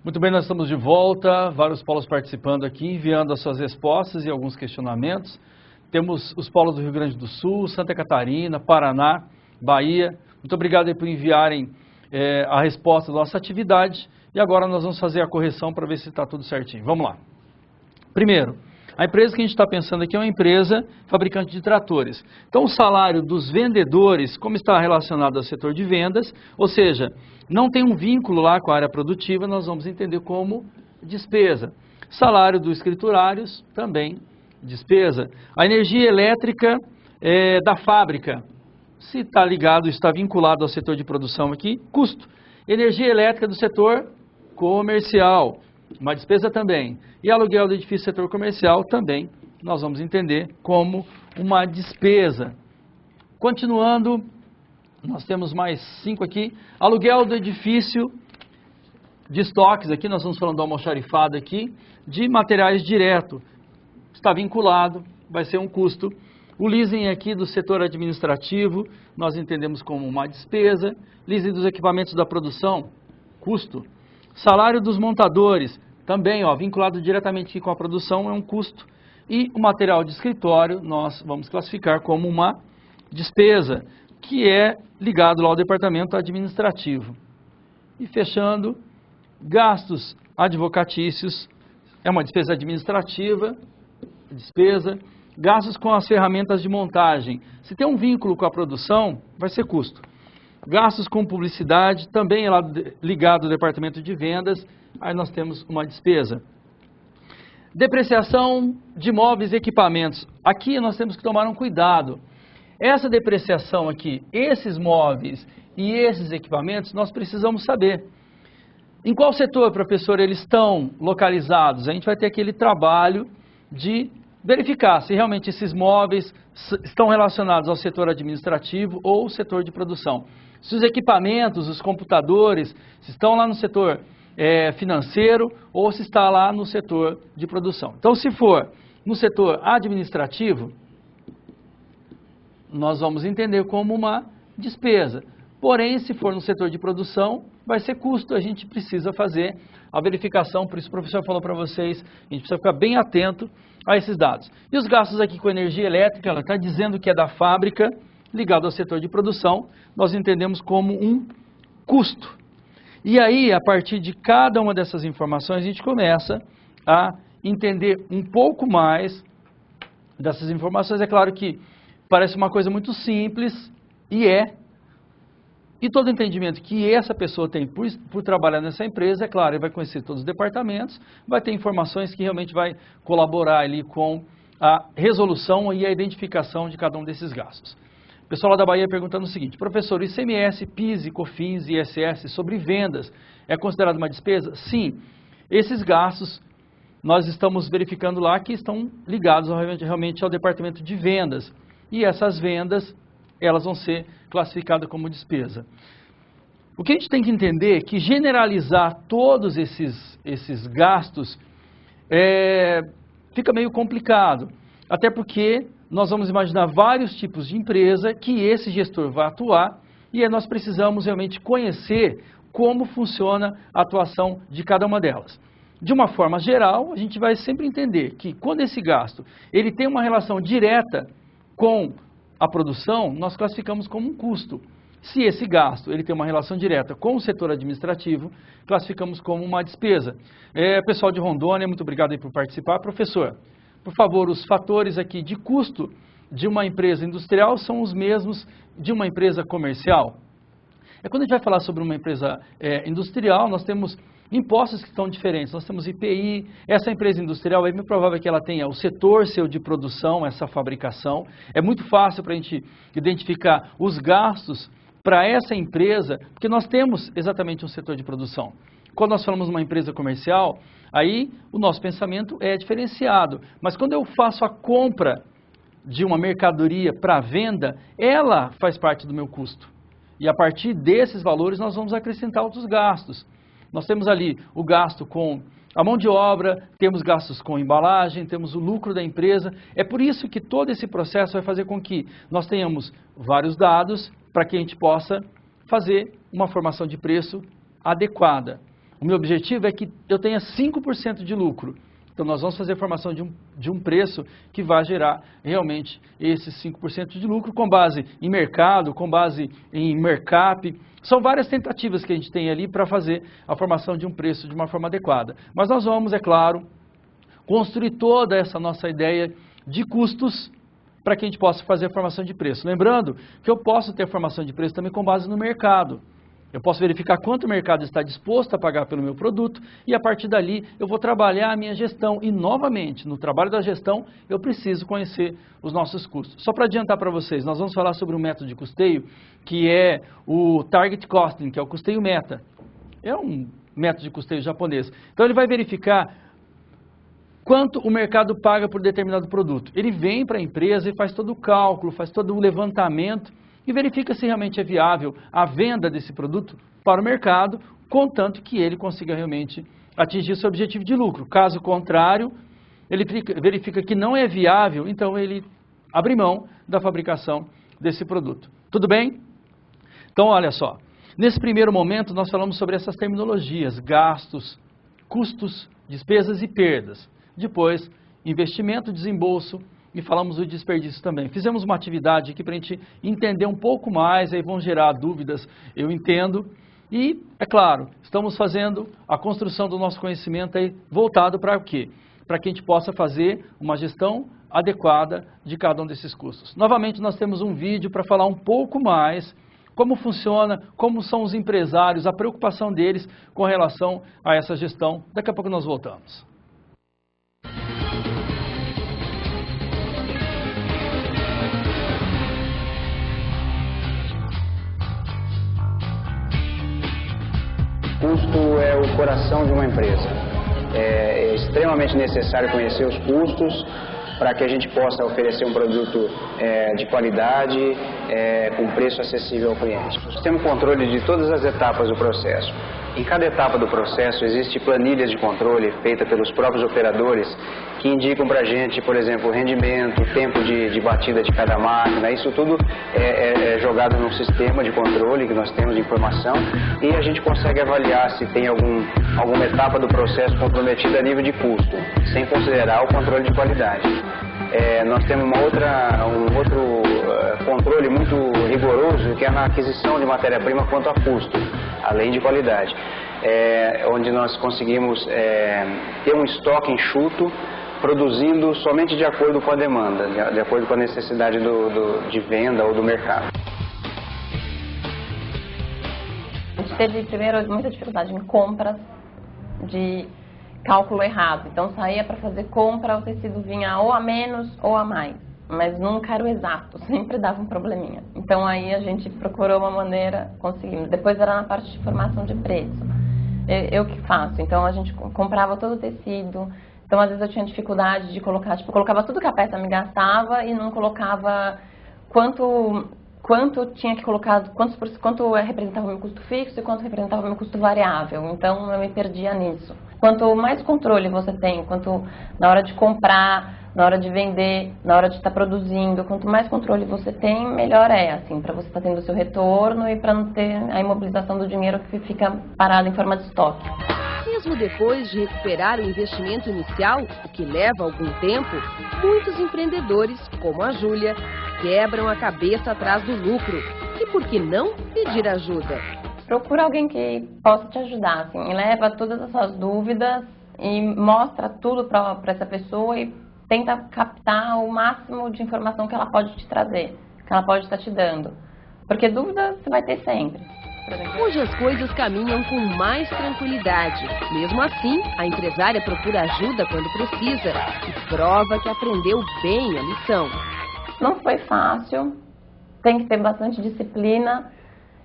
Muito bem, nós estamos de volta, vários polos participando aqui, enviando as suas respostas e alguns questionamentos. Temos os polos do Rio Grande do Sul, Santa Catarina, Paraná, Bahia. Muito obrigado aí por enviarem a resposta da nossa atividade. E agora nós vamos fazer a correção para ver se está tudo certinho. Vamos lá. Primeiro, a empresa que a gente está pensando aqui é uma empresa fabricante de tratores. Então, o salário dos vendedores, como está relacionado ao setor de vendas, ou seja, não tem um vínculo lá com a área produtiva, nós vamos entender como despesa. Salário dos escriturários, também despesa. A energia elétrica da fábrica, se está ligado, está vinculado ao setor de produção aqui, custo. Energia elétrica do setor comercial, uma despesa também. E aluguel do edifício setor comercial também, nós vamos entender como uma despesa. Continuando, nós temos mais 5 aqui. Aluguel do edifício de estoques, aqui nós estamos falando do almoxarifado aqui, de materiais direto. Está vinculado, vai ser um custo. O leasing aqui do setor administrativo, nós entendemos como uma despesa. Leasing dos equipamentos da produção, custo. Salário dos montadores, também vinculado diretamente aqui com a produção, é um custo. E o material de escritório, nós vamos classificar como uma despesa, que é ligado lá ao departamento administrativo. E fechando, gastos advocatícios, é uma despesa administrativa, despesa. Gastos com as ferramentas de montagem, se tem um vínculo com a produção, vai ser custo. Gastos com publicidade, também é lá ligado ao departamento de vendas, aí nós temos uma despesa. Depreciação de móveis e equipamentos, aqui nós temos que tomar um cuidado. Essa depreciação aqui, esses móveis e esses equipamentos, nós precisamos saber. Em qual setor, professor, eles estão localizados? A gente vai ter aquele trabalho de verificar se realmente esses móveis estão relacionados ao setor administrativo ou setor de produção. Se os equipamentos, os computadores, se estão lá no setor financeiro ou se está lá no setor de produção. Então, se for no setor administrativo, nós vamos entender como uma despesa. Porém, se for no setor de produção, vai ser custo, a gente precisa fazer a verificação, por isso o professor falou para vocês, a gente precisa ficar bem atento a esses dados. E os gastos aqui com energia elétrica, ela está dizendo que é da fábrica, ligado ao setor de produção, nós entendemos como um custo. E aí, a partir de cada uma dessas informações, a gente começa a entender um pouco mais dessas informações. É claro que parece uma coisa muito simples, e todo entendimento que essa pessoa tem por trabalhar nessa empresa, é claro, ele vai conhecer todos os departamentos, vai ter informações que realmente vai colaborar ali com a resolução e a identificação de cada um desses gastos. O pessoal lá da Bahia perguntando o seguinte: professor, ICMS, PIS, COFINS e ISS sobre vendas é considerado uma despesa? Sim, esses gastos nós estamos verificando lá que estão ligados realmente ao departamento de vendas. E essas vendas, elas vão ser classificadas como despesa. O que a gente tem que entender é que generalizar todos esses gastos fica meio complicado. Até porque nós vamos imaginar vários tipos de empresa que esse gestor vai atuar e aí nós precisamos realmente conhecer como funciona a atuação de cada uma delas. De uma forma geral, a gente vai sempre entender que quando esse gasto ele tem uma relação direta com a produção, nós classificamos como um custo. Se esse gasto ele tem uma relação direta com o setor administrativo, classificamos como uma despesa. Pessoal de Rondônia, muito obrigado aí por participar. Professor, por favor, os fatores aqui de custo de uma empresa industrial são os mesmos de uma empresa comercial? Quando a gente vai falar sobre uma empresa industrial, nós temos impostos que estão diferentes. Nós temos IPI, essa empresa industrial é muito provável que ela tenha o setor seu de produção, essa fabricação. É muito fácil para a gente identificar os gastos para essa empresa, porque nós temos exatamente um setor de produção. Quando nós falamos uma empresa comercial, aí o nosso pensamento é diferenciado. Mas quando eu faço a compra de uma mercadoria para venda, ela faz parte do meu custo. E a partir desses valores nós vamos acrescentar outros gastos. Nós temos ali o gasto com a mão de obra, temos gastos com embalagem, temos o lucro da empresa. É por isso que todo esse processo vai fazer com que nós tenhamos vários dados para que a gente possa fazer uma formação de preço adequada. O meu objetivo é que eu tenha 5% de lucro. Então, nós vamos fazer a formação de um preço que vai gerar realmente esses 5% de lucro com base em mercado, com base em markup. São várias tentativas que a gente tem ali para fazer a formação de um preço de uma forma adequada. Mas nós vamos, é claro, construir toda essa nossa ideia de custos para que a gente possa fazer a formação de preço. Lembrando que eu posso ter a formação de preço também com base no mercado. Eu posso verificar quanto o mercado está disposto a pagar pelo meu produto e a partir dali eu vou trabalhar a minha gestão. E novamente, no trabalho da gestão, eu preciso conhecer os nossos custos. Só para adiantar para vocês, nós vamos falar sobre um método de custeio que é o Target Costing, que é o custeio meta. É um método de custeio japonês. Então ele vai verificar quanto o mercado paga por determinado produto. Ele vem para a empresa e faz todo o cálculo, faz todo o levantamento e verifica se realmente é viável a venda desse produto para o mercado, contanto que ele consiga realmente atingir seu objetivo de lucro. Caso contrário, ele verifica que não é viável, então ele abre mão da fabricação desse produto. Tudo bem? Então, olha só. Nesse primeiro momento, nós falamos sobre essas terminologias, gastos, custos, despesas e perdas. Depois, investimento, desembolso e falamos do desperdício também. Fizemos uma atividade aqui para a gente entender um pouco mais, aí vão gerar dúvidas, eu entendo. E, é claro, estamos fazendo a construção do nosso conhecimento aí voltado para o quê? Para que a gente possa fazer uma gestão adequada de cada um desses custos. Novamente, nós temos um vídeo para falar um pouco mais como funciona, como são os empresários, a preocupação deles com relação a essa gestão. Daqui a pouco nós voltamos. O custo é o coração de uma empresa. É extremamente necessário conhecer os custos para que a gente possa oferecer um produto de qualidade, com preço acessível ao cliente. Nós temos controle de todas as etapas do processo. Em cada etapa do processo existe planilhas de controle feitas pelos próprios operadores que indicam para a gente, por exemplo, o rendimento, o tempo de batida de cada máquina. Isso tudo é jogado num sistema de controle que nós temos de informação e a gente consegue avaliar se tem alguma etapa do processo comprometida a nível de custo, sem considerar o controle de qualidade. Nós temos um outro controle muito rigoroso que é na aquisição de matéria-prima quanto a custo, além de qualidade, onde nós conseguimos ter um estoque enxuto, produzindo somente de acordo com a demanda, de acordo com a necessidade de venda ou do mercado. A gente teve primeiro muita dificuldade em compras de cálculo errado. Então saía para fazer compra, o tecido vinha ou a menos ou a mais, mas nunca era o exato, sempre dava um probleminha. Então aí a gente procurou uma maneira, conseguimos. Depois era na parte de formação de preço. Eu que faço, então a gente comprava todo o tecido, então às vezes eu tinha dificuldade de colocar, tipo, eu colocava tudo que a peça me gastava e não colocava quanto tinha que colocar, quanto representava o meu custo fixo e quanto representava o meu custo variável. Então eu me perdia nisso. Quanto mais controle você tem, quanto na hora de comprar, na hora de vender, na hora de estar produzindo, quanto mais controle você tem, melhor é, assim, para você estar tendo o seu retorno e para não ter a imobilização do dinheiro que fica parado em forma de estoque. Mesmo depois de recuperar o investimento inicial, o que leva algum tempo, muitos empreendedores, como a Júlia, quebram a cabeça atrás do lucro. E por que não pedir ajuda? Procura alguém que possa te ajudar, assim, leva todas as suas dúvidas e mostra tudo para essa pessoa e tenta captar o máximo de informação que ela pode te trazer, que ela pode estar te dando. Porque dúvidas você vai ter sempre. Hoje as coisas caminham com mais tranquilidade. Mesmo assim, a empresária procura ajuda quando precisa e prova que aprendeu bem a lição. Não foi fácil, tem que ter bastante disciplina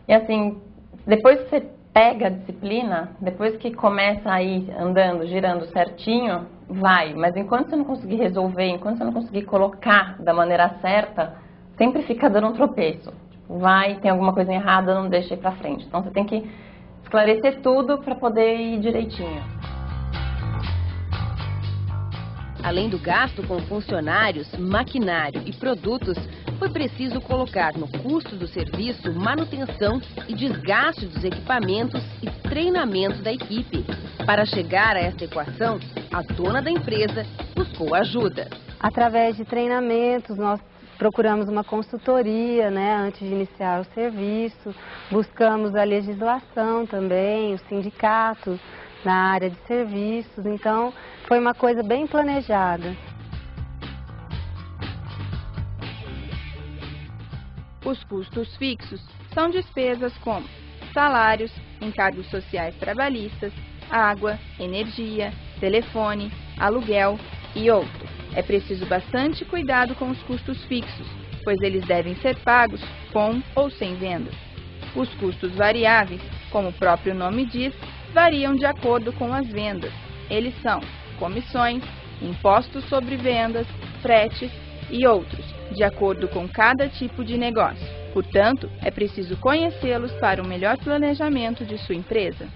e assim, depois que você pega a disciplina, depois que começa a ir andando, girando certinho, vai. Mas enquanto você não conseguir resolver, enquanto você não conseguir colocar da maneira certa, sempre fica dando um tropeço. Tipo, vai, tem alguma coisa errada, não deixa ir pra frente. Então você tem que esclarecer tudo para poder ir direitinho. Além do gasto com funcionários, maquinário e produtos, foi preciso colocar no custo do serviço manutenção e desgaste dos equipamentos e treinamento da equipe. Para chegar a esta equação, a dona da empresa buscou ajuda. Através de treinamentos, nós procuramos uma consultoria, né, antes de iniciar o serviço, buscamos a legislação também, o sindicato na área de serviços, então foi uma coisa bem planejada. Os custos fixos são despesas como salários, encargos sociais trabalhistas, água, energia, telefone, aluguel e outros. É preciso bastante cuidado com os custos fixos, pois eles devem ser pagos com ou sem vendas. Os custos variáveis, como o próprio nome diz, variam de acordo com as vendas. Eles são comissões, impostos sobre vendas, fretes e outros, de acordo com cada tipo de negócio. Portanto, é preciso conhecê-los para um melhor planejamento de sua empresa.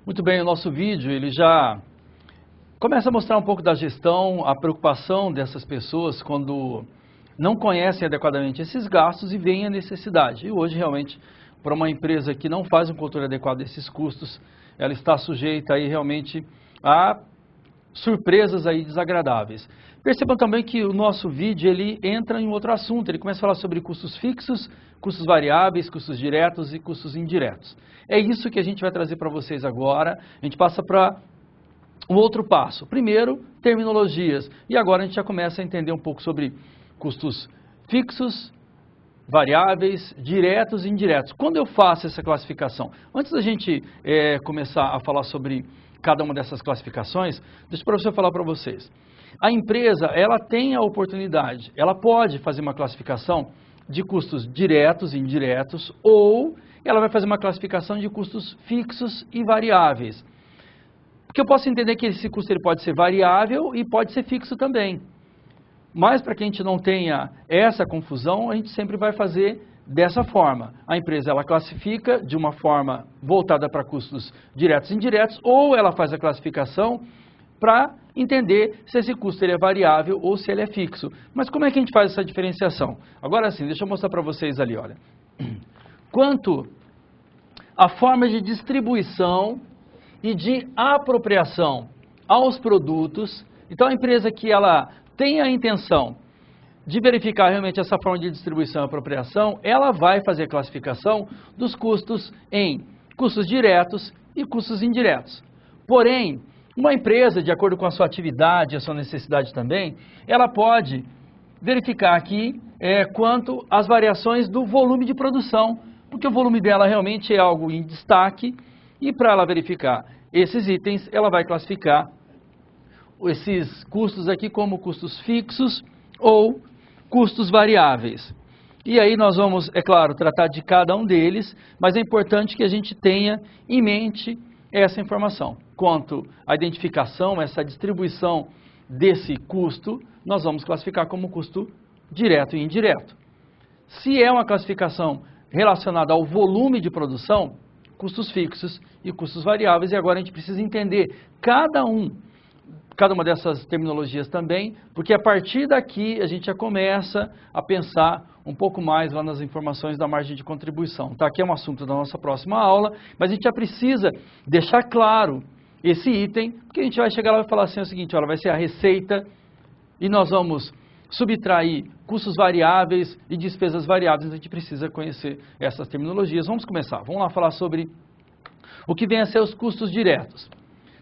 Muito bem, o nosso vídeo ele já começa a mostrar um pouco da gestão, a preocupação dessas pessoas quando não conhecem adequadamente esses gastos e veem a necessidade. E hoje, realmente, para uma empresa que não faz um controle adequado desses custos, ela está sujeita aí realmente a surpresas aí desagradáveis. Percebam também que o nosso vídeo ele entra em outro assunto, ele começa a falar sobre custos fixos, custos variáveis, custos diretos e custos indiretos. É isso que a gente vai trazer para vocês agora. A gente passa para um outro passo. Primeiro, terminologias. E agora a gente já começa a entender um pouco sobre custos fixos, variáveis, diretos e indiretos. Quando eu faço essa classificação? Antes da gente começar a falar sobre cada uma dessas classificações, deixa o professor falar para vocês. A empresa, ela tem a oportunidade, ela pode fazer uma classificação de custos diretos e indiretos, ou ela vai fazer uma classificação de custos fixos e variáveis. Porque eu posso entender que esse custo ele pode ser variável e pode ser fixo também. Mas para que a gente não tenha essa confusão, a gente sempre vai fazer dessa forma. A empresa ela classifica de uma forma voltada para custos diretos e indiretos, ou ela faz a classificação para entender se esse custo ele é variável ou se ele é fixo. Mas como é que a gente faz essa diferenciação? Agora sim, deixa eu mostrar para vocês ali, olha. Quanto à forma de distribuição e de apropriação aos produtos, então a empresa que ela tem a intenção de verificar realmente essa forma de distribuição e apropriação, ela vai fazer classificação dos custos em custos diretos e custos indiretos. Porém, uma empresa, de acordo com a sua atividade, a sua necessidade também, ela pode verificar aqui quanto às variações do volume de produção, porque o volume dela realmente é algo em destaque, e para ela verificar esses itens, ela vai classificar esses custos aqui como custos fixos ou custos variáveis. E aí nós vamos, é claro, tratar de cada um deles, mas é importante que a gente tenha em mente essa informação. Quanto à identificação, essa distribuição desse custo, nós vamos classificar como custo direto e indireto. Se é uma classificação relacionada ao volume de produção, custos fixos e custos variáveis, e agora a gente precisa entender cada uma dessas terminologias também, porque a partir daqui a gente já começa a pensar um pouco mais lá nas informações da margem de contribuição. Tá? Aqui é um assunto da nossa próxima aula, mas a gente já precisa deixar claro esse item, porque a gente vai chegar lá e vai falar assim, é o seguinte, olha, vai ser a receita e nós vamos subtrair custos variáveis e despesas variáveis, a gente precisa conhecer essas terminologias. Vamos começar, vamos lá falar sobre o que vem a ser os custos diretos.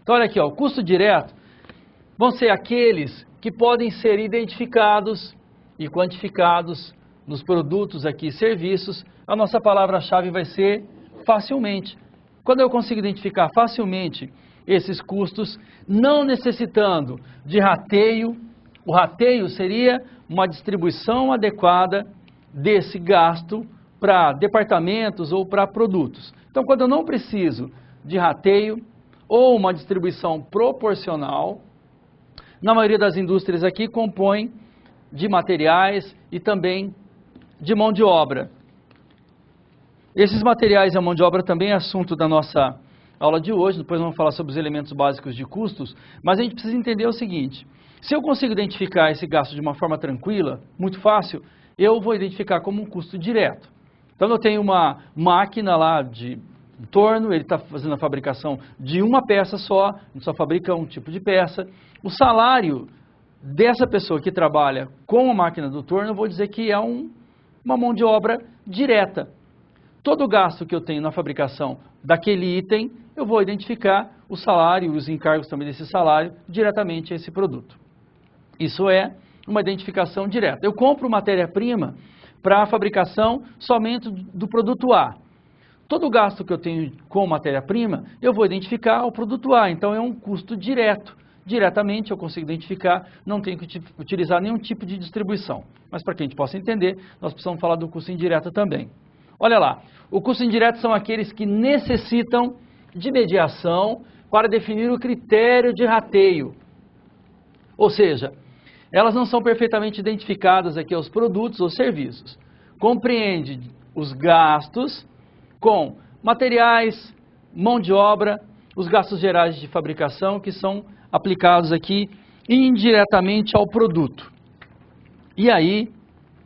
Então olha aqui, ó, o custo direto vão ser aqueles que podem ser identificados e quantificados nos produtos aqui e serviços. A nossa palavra-chave vai ser facilmente. Quando eu consigo identificar facilmente esses custos, não necessitando de rateio O rateio seria uma distribuição adequada desse gasto para departamentos ou para produtos. Então, quando eu não preciso de rateio ou uma distribuição proporcional, na maioria das indústrias aqui compõe de materiais e também de mão de obra. Esses materiais e a mão de obra também é assunto da nossa aula de hoje, depois vamos falar sobre os elementos básicos de custos, mas a gente precisa entender o seguinte: se eu consigo identificar esse gasto de uma forma tranquila, muito fácil, eu vou identificar como um custo direto. Então eu tenho uma máquina lá de torno, ele está fazendo a fabricação de uma peça só, ele só fabrica um tipo de peça. O salário dessa pessoa que trabalha com a máquina do torno, eu vou dizer que é uma mão de obra direta. Todo o gasto que eu tenho na fabricação daquele item, eu vou identificar o salário e os encargos também desse salário diretamente a esse produto. Isso é uma identificação direta. Eu compro matéria-prima para a fabricação somente do produto A. Todo o gasto que eu tenho com matéria-prima, eu vou identificar o produto A. Então é um custo direto. Diretamente eu consigo identificar, não tenho que utilizar nenhum tipo de distribuição. Mas para que a gente possa entender, nós precisamos falar do custo indireto também. Olha lá, o custo indireto são aqueles que necessitam de mediação para definir o critério de rateio. Ou seja, elas não são perfeitamente identificadas aqui aos produtos ou serviços. Compreende os gastos com materiais, mão de obra, os gastos gerais de fabricação que são aplicados aqui indiretamente ao produto. E aí,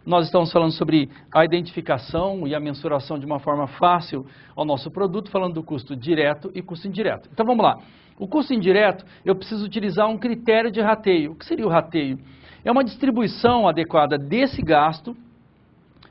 nós estamos falando sobre a identificação e a mensuração de uma forma fácil ao nosso produto, falando do custo direto e custo indireto. Então vamos lá. O custo indireto, eu preciso utilizar um critério de rateio. O que seria o rateio? É uma distribuição adequada desse gasto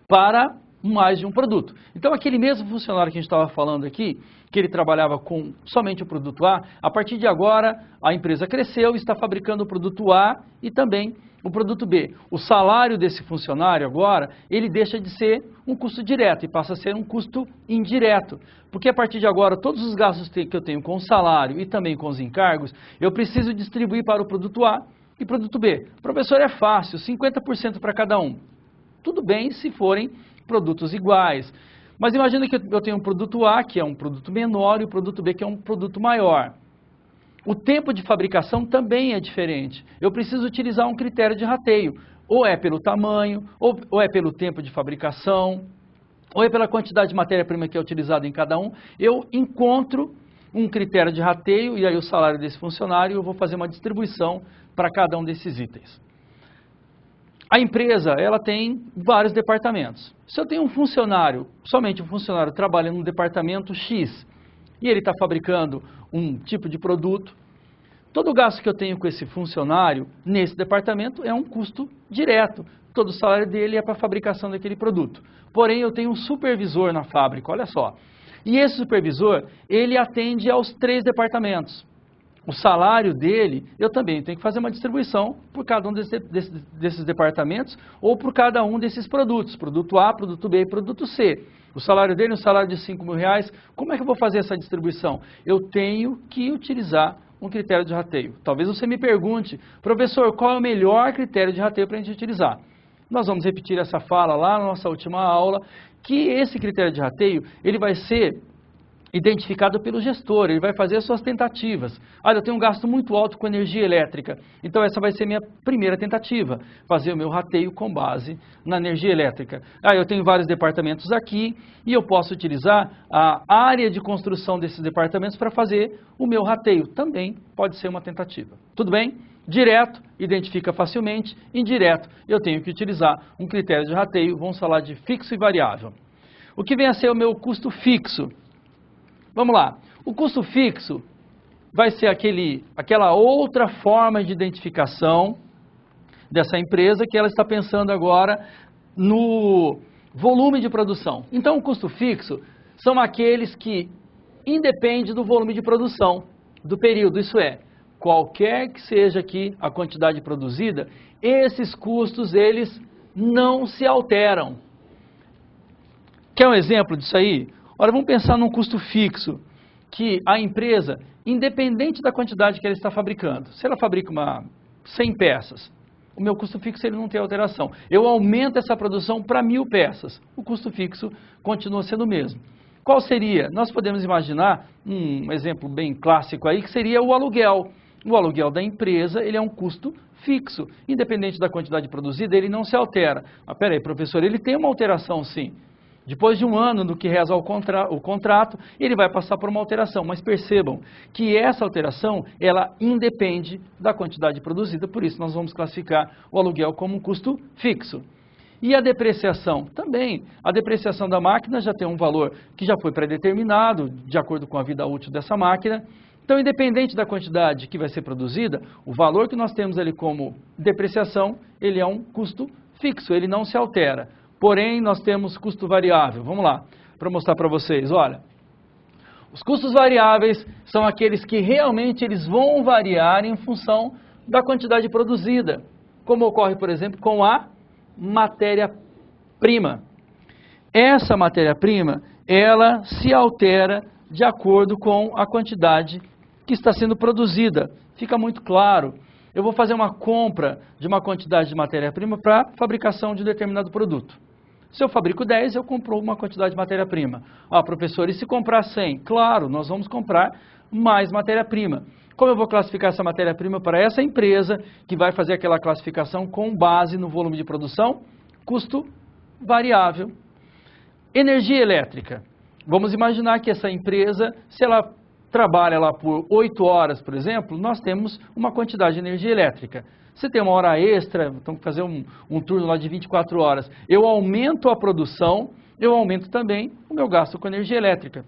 para mais de um produto. Então aquele mesmo funcionário que a gente estava falando aqui, que ele trabalhava com somente o produto A partir de agora a empresa cresceu e está fabricando o produto A e também o produto B. O salário desse funcionário agora, ele deixa de ser um custo direto e passa a ser um custo indireto. Porque a partir de agora, todos os gastos que eu tenho com o salário e também com os encargos, eu preciso distribuir para o produto A e produto B. Professor, é fácil, 50% para cada um. Tudo bem se forem produtos iguais. Mas imagina que eu tenho um produto A, que é um produto menor, e o produto B, que é um produto maior. O tempo de fabricação também é diferente. Eu preciso utilizar um critério de rateio. Ou é pelo tamanho, ou é pelo tempo de fabricação, ou é pela quantidade de matéria-prima que é utilizada em cada um. Eu encontro um critério de rateio, e aí o salário desse funcionário, eu vou fazer uma distribuição para cada um desses itens. A empresa, ela tem vários departamentos. Se eu tenho um funcionário, somente um funcionário trabalhando no departamento X, e ele está fabricando um tipo de produto, todo o gasto que eu tenho com esse funcionário nesse departamento é um custo direto. Todo o salário dele é para a fabricação daquele produto. Porém, eu tenho um supervisor na fábrica, olha só. E esse supervisor, ele atende aos 3 departamentos. O salário dele, eu também tenho que fazer uma distribuição por cada um desses departamentos ou por cada um desses produtos, produto A, produto B e produto C. O salário dele é um salário de R$5.000, como é que eu vou fazer essa distribuição? Eu tenho que utilizar um critério de rateio. Talvez você me pergunte, professor, qual é o melhor critério de rateio para a gente utilizar? Nós vamos repetir essa fala lá na nossa última aula, que esse critério de rateio, ele vai ser identificado pelo gestor, ele vai fazer as suas tentativas. Olha, eu tenho um gasto muito alto com energia elétrica, então essa vai ser minha primeira tentativa, fazer o meu rateio com base na energia elétrica. Eu tenho vários departamentos aqui e eu posso utilizar a área de construção desses departamentos para fazer o meu rateio. Também pode ser uma tentativa. Tudo bem? Direto, identifica facilmente. Indireto, eu tenho que utilizar um critério de rateio, vamos falar de fixo e variável. O que vem a ser o meu custo fixo? Vamos lá, o custo fixo vai ser aquela outra forma de identificação dessa empresa que ela está pensando agora no volume de produção. Então, o custo fixo são aqueles que independem do volume de produção, do período, isso é, qualquer que seja aqui a quantidade produzida, esses custos, eles não se alteram. Quer um exemplo disso aí? Ora, vamos pensar num custo fixo, que a empresa, independente da quantidade que ela está fabricando, se ela fabrica 100 peças, o meu custo fixo ele não tem alteração. Eu aumento essa produção para 1000 peças, o custo fixo continua sendo o mesmo. Qual seria? Nós podemos imaginar um exemplo bem clássico aí, que seria o aluguel. O aluguel da empresa, ele é um custo fixo, independente da quantidade produzida, ele não se altera. Mas peraí, professor, ele tem uma alteração sim. Depois de um ano no que reza o contrato, ele vai passar por uma alteração. Mas percebam que essa alteração, ela independe da quantidade produzida, por isso nós vamos classificar o aluguel como um custo fixo. E a depreciação? Também. A depreciação da máquina já tem um valor que já foi pré-determinado, de acordo com a vida útil dessa máquina. Então, independente da quantidade que vai ser produzida, o valor que nós temos ali como depreciação, ele é um custo fixo, ele não se altera. Porém, nós temos custo variável. Vamos lá, para mostrar para vocês. Olha, os custos variáveis são aqueles que realmente eles vão variar em função da quantidade produzida, como ocorre, por exemplo, com a matéria-prima. Essa matéria-prima, ela se altera de acordo com a quantidade que está sendo produzida. Fica muito claro. Eu vou fazer uma compra de uma quantidade de matéria-prima para a fabricação de um determinado produto. Se eu fabrico 10, eu compro uma quantidade de matéria-prima. Ah, professor, e se comprar 100? Claro, nós vamos comprar mais matéria-prima. Como eu vou classificar essa matéria-prima para essa empresa que vai fazer aquela classificação com base no volume de produção? Custo variável. Energia elétrica. Vamos imaginar que essa empresa, se ela trabalha lá por 8 horas, por exemplo, nós temos uma quantidade de energia elétrica. Se tem uma hora extra, então fazer um turno lá de 24 horas, eu aumento a produção, eu aumento também o meu gasto com energia elétrica.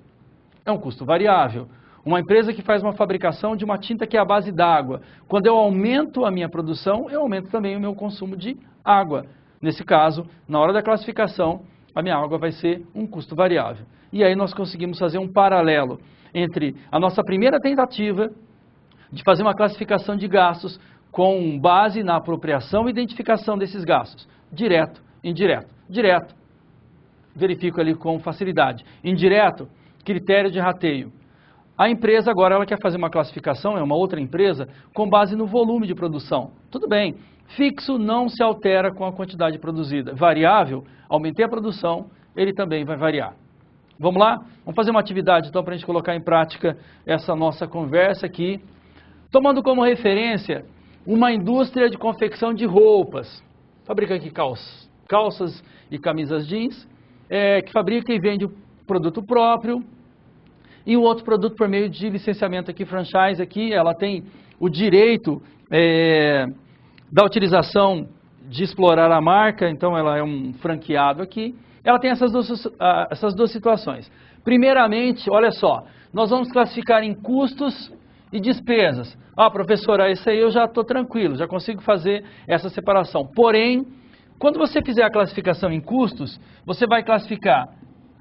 É um custo variável. Uma empresa que faz uma fabricação de uma tinta que é a base d'água. Quando eu aumento a minha produção, eu aumento também o meu consumo de água. Nesse caso, na hora da classificação, a minha água vai ser um custo variável. E aí nós conseguimos fazer um paralelo entre a nossa primeira tentativa de fazer uma classificação de gastos com base na apropriação e identificação desses gastos. Direto, indireto. Direto, verifico ali com facilidade. Indireto, critério de rateio. A empresa agora ela quer fazer uma classificação, é uma outra empresa, com base no volume de produção. Tudo bem, fixo não se altera com a quantidade produzida. Variável, aumentei a produção, ele também vai variar. Vamos lá? Vamos fazer uma atividade então para a gente colocar em prática essa nossa conversa aqui. Tomando como referência uma indústria de confecção de roupas. Fabrica aqui calças e camisas jeans, que fabrica e vende o produto próprio. E o outro produto por meio de licenciamento aqui, franchise aqui, ela tem o direito da utilização de explorar a marca, então ela é um franqueado aqui. Ela tem essas duas situações. Primeiramente, olha só, nós vamos classificar em custos e despesas. Ah, professora, isso aí eu já estou tranquilo, já consigo fazer essa separação. Porém, quando você fizer a classificação em custos, você vai classificar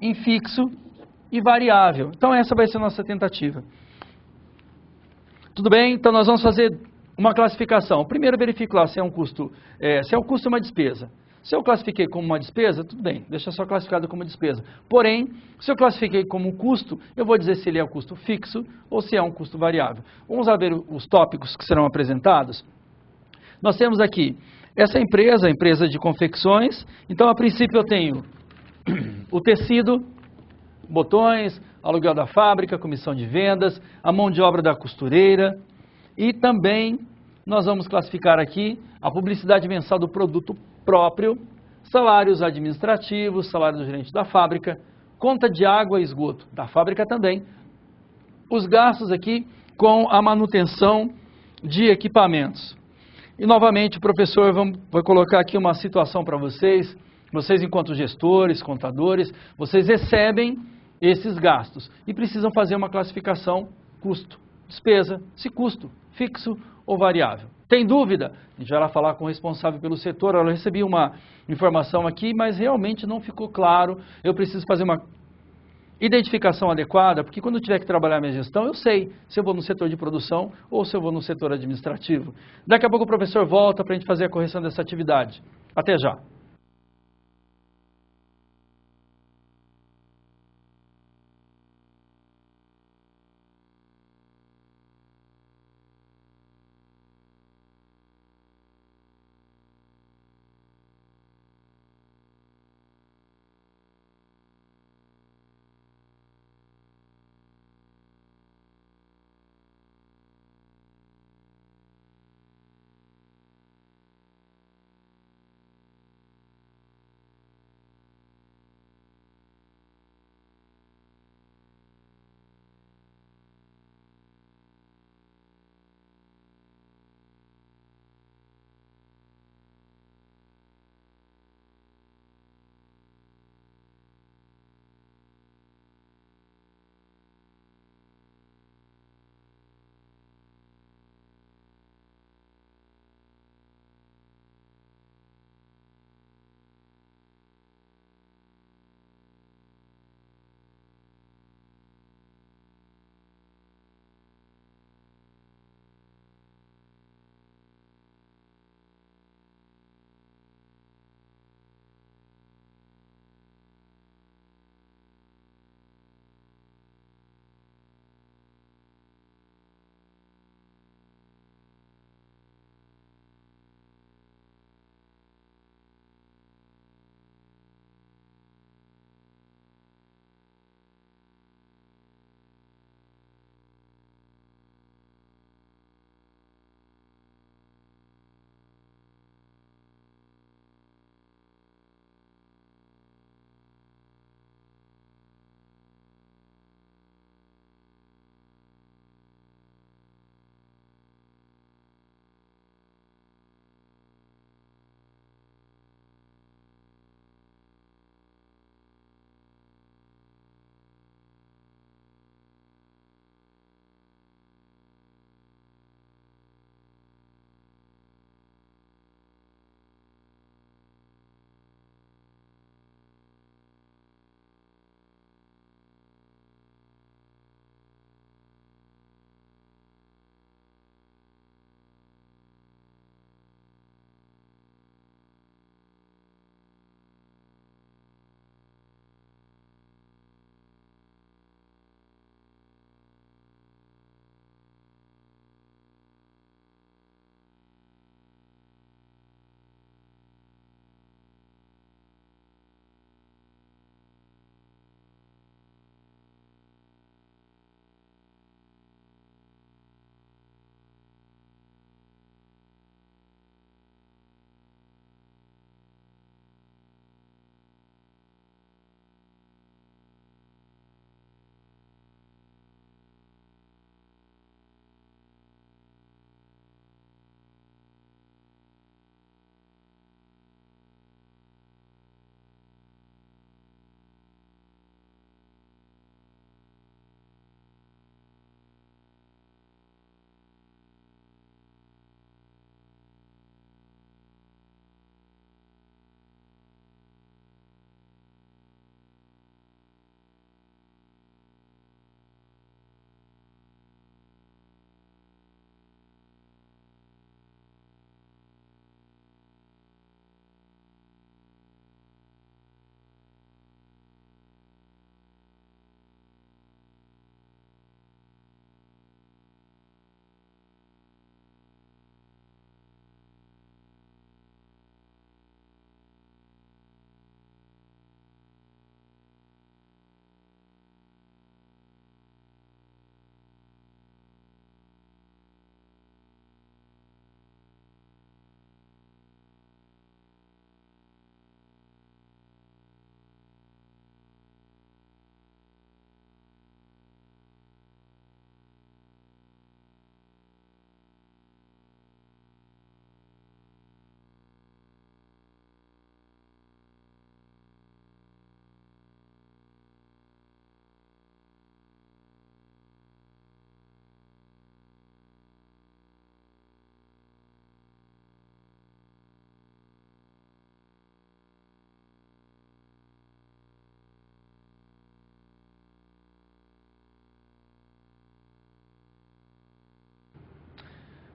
em fixo e variável. Então essa vai ser a nossa tentativa. Tudo bem? Então nós vamos fazer uma classificação. Primeiro verifico lá se é um custo ou uma despesa. Se eu classifiquei como uma despesa, tudo bem, deixa só classificado como despesa. Porém, se eu classifiquei como um custo, eu vou dizer se ele é um custo fixo ou se é um custo variável. Vamos lá ver os tópicos que serão apresentados. Nós temos aqui essa empresa, a empresa de confecções. Então, a princípio, eu tenho o tecido, botões, aluguel da fábrica, comissão de vendas, a mão de obra da costureira e também nós vamos classificar aqui a publicidade mensal do produto próprio, salários administrativos, salário do gerente da fábrica, conta de água e esgoto da fábrica também, os gastos aqui com a manutenção de equipamentos. E novamente o professor vai colocar aqui uma situação para vocês enquanto gestores, contadores, vocês recebem esses gastos e precisam fazer uma classificação custo, despesa, se custo fixo ou variável. Tem dúvida? A gente vai lá falar com o responsável pelo setor. Eu recebi uma informação aqui, mas realmente não ficou claro. Eu preciso fazer uma identificação adequada, porque quando eu tiver que trabalhar minha gestão, eu sei se eu vou no setor de produção ou se eu vou no setor administrativo. Daqui a pouco o professor volta para a gente fazer a correção dessa atividade. Até já.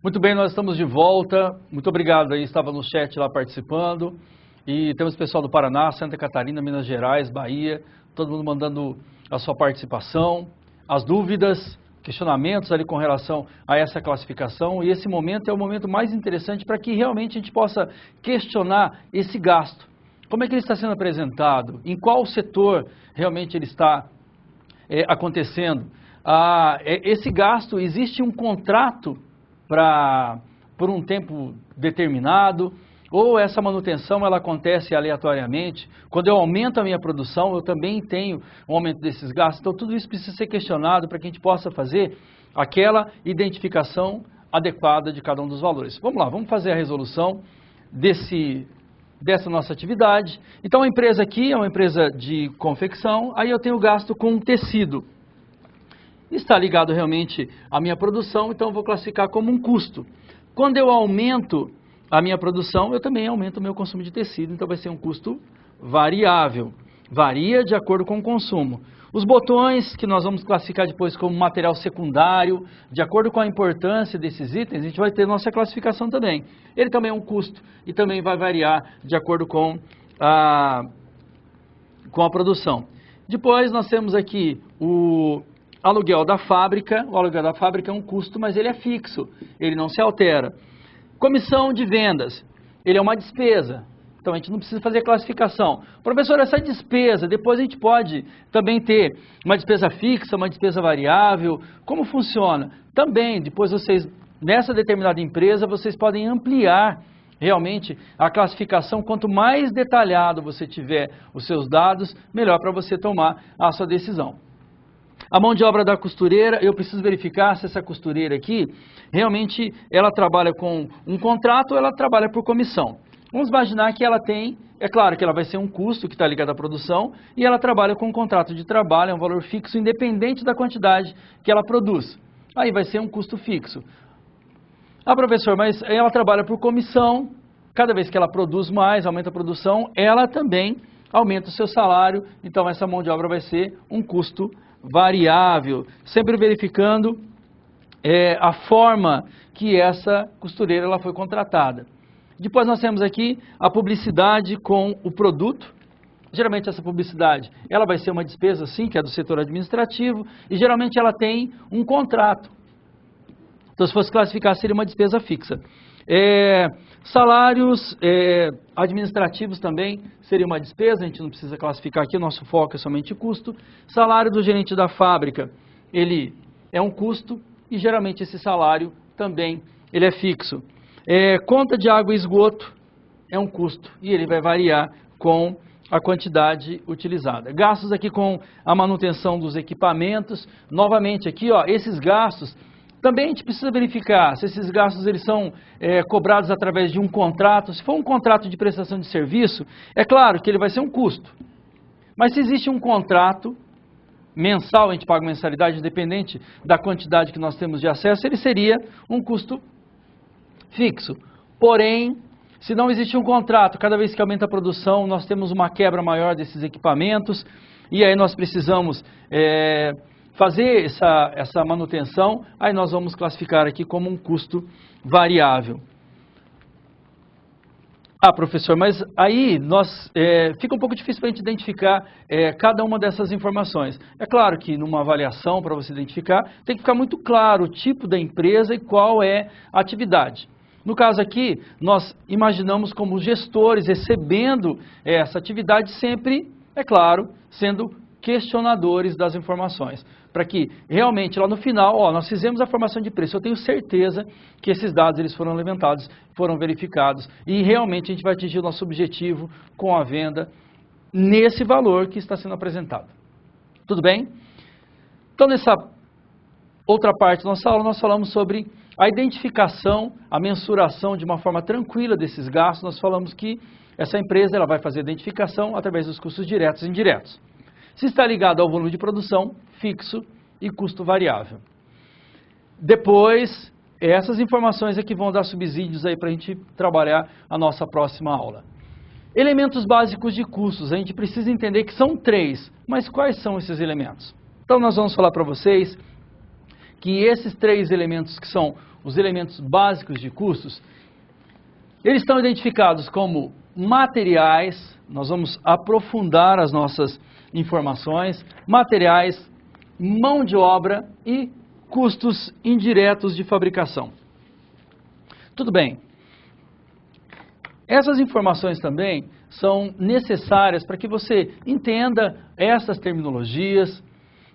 Muito bem, nós estamos de volta. Muito obrigado aí, estava no chat lá participando. E temos pessoal do Paraná, Santa Catarina, Minas Gerais, Bahia, todo mundo mandando a sua participação, as dúvidas, questionamentos ali com relação a essa classificação. E esse momento é o momento mais interessante para que realmente a gente possa questionar esse gasto. Como é que ele está sendo apresentado? Em qual setor realmente ele está acontecendo? Esse gasto, existe um contrato por um tempo determinado, ou essa manutenção ela acontece aleatoriamente? Quando eu aumento a minha produção, eu também tenho um aumento desses gastos. Então, tudo isso precisa ser questionado para que a gente possa fazer aquela identificação adequada de cada um dos valores. Vamos lá, vamos fazer a resolução dessa nossa atividade. Então, a empresa aqui é uma empresa de confecção, aí eu tenho gasto com tecido. Está ligado realmente à minha produção, então eu vou classificar como um custo. Quando eu aumento a minha produção, eu também aumento o meu consumo de tecido, então vai ser um custo variável. Varia de acordo com o consumo. Os botões, que nós vamos classificar depois como material secundário, de acordo com a importância desses itens, a gente vai ter nossa classificação também. Ele também é um custo e também vai variar de acordo com a produção. Depois nós temos aqui o aluguel da fábrica. O aluguel da fábrica é um custo, mas ele é fixo, ele não se altera. Comissão de vendas, ele é uma despesa, então a gente não precisa fazer classificação. Professor, essa despesa, depois a gente pode também ter uma despesa fixa, uma despesa variável, como funciona? Também, depois vocês, nessa determinada empresa, vocês podem ampliar realmente a classificação. Quanto mais detalhado você tiver os seus dados, melhor para você tomar a sua decisão. A mão de obra da costureira, eu preciso verificar se essa costureira aqui, realmente ela trabalha com um contrato ou ela trabalha por comissão. Vamos imaginar que ela tem, é claro que ela vai ser um custo que está ligado à produção, e ela trabalha com um contrato de trabalho, é um valor fixo, independente da quantidade que ela produz. Aí vai ser um custo fixo. Ah, professor, mas ela trabalha por comissão, cada vez que ela produz mais, aumenta a produção, ela também aumenta o seu salário, então essa mão de obra vai ser um custo variável, sempre verificando a forma que essa costureira ela foi contratada. Depois nós temos aqui a publicidade com o produto. Geralmente essa publicidade ela vai ser uma despesa, sim, que é do setor administrativo, e geralmente ela tem um contrato. Então, se fosse classificar, seria uma despesa fixa. Salários administrativos também seria uma despesa, a gente não precisa classificar aqui, o nosso foco é somente custo. Salário do gerente da fábrica, ele é um custo e geralmente esse salário também ele é fixo. Conta de água e esgoto é um custo e ele vai variar com a quantidade utilizada. Gastos aqui com a manutenção dos equipamentos, novamente aqui, ó, esses gastos também a gente precisa verificar se esses gastos eles são cobrados através de um contrato. Se for um contrato de prestação de serviço, é claro que ele vai ser um custo. Mas se existe um contrato mensal, a gente paga mensalidade independente da quantidade que nós temos de acesso, ele seria um custo fixo. Porém, se não existe um contrato, cada vez que aumenta a produção, nós temos uma quebra maior desses equipamentos, e aí nós precisamos fazer essa manutenção, aí nós vamos classificar aqui como um custo variável. Ah, professor, mas aí fica um pouco difícil para a gente identificar cada uma dessas informações. É claro que numa avaliação, para você identificar, tem que ficar muito claro o tipo da empresa e qual é a atividade. No caso aqui, nós imaginamos como gestores recebendo essa atividade sempre, é claro, sendo questionadores das informações, para que realmente lá no final, nós fizemos a formação de preço, eu tenho certeza que esses dados eles foram levantados, foram verificados e realmente a gente vai atingir o nosso objetivo com a venda nesse valor que está sendo apresentado. Tudo bem? Então nessa outra parte da nossa aula nós falamos sobre a identificação, a mensuração de uma forma tranquila desses gastos. Nós falamos que essa empresa ela vai fazer a identificação através dos custos diretos e indiretos. Se está ligado ao volume de produção, fixo e custo variável. Depois, essas informações aqui vão dar subsídios aí para a gente trabalhar a nossa próxima aula. Elementos básicos de custos, a gente precisa entender que são 3, mas quais são esses elementos? Então nós vamos falar para vocês que esses 3 elementos, que são os elementos básicos de custos, eles estão identificados como materiais. Nós vamos aprofundar as nossas informações: materiais, mão de obra e custos indiretos de fabricação. Tudo bem. Essas informações também são necessárias para que você entenda essas terminologias.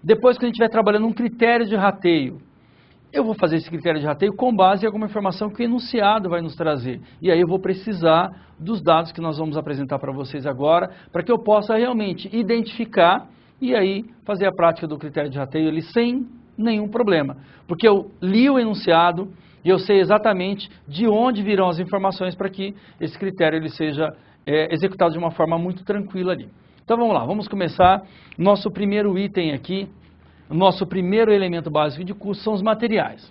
Depois que a gente estiver trabalhando um critério de rateio, eu vou fazer esse critério de rateio com base em alguma informação que o enunciado vai nos trazer. E aí eu vou precisar dos dados que nós vamos apresentar para vocês agora, para que eu possa realmente identificar e aí fazer a prática do critério de rateio ali sem nenhum problema. Porque eu li o enunciado e eu sei exatamente de onde virão as informações para que esse critério ele seja executado de uma forma muito tranquila ali. Então vamos lá, vamos começar. Nosso primeiro item aqui, nosso primeiro elemento básico de custo são os materiais.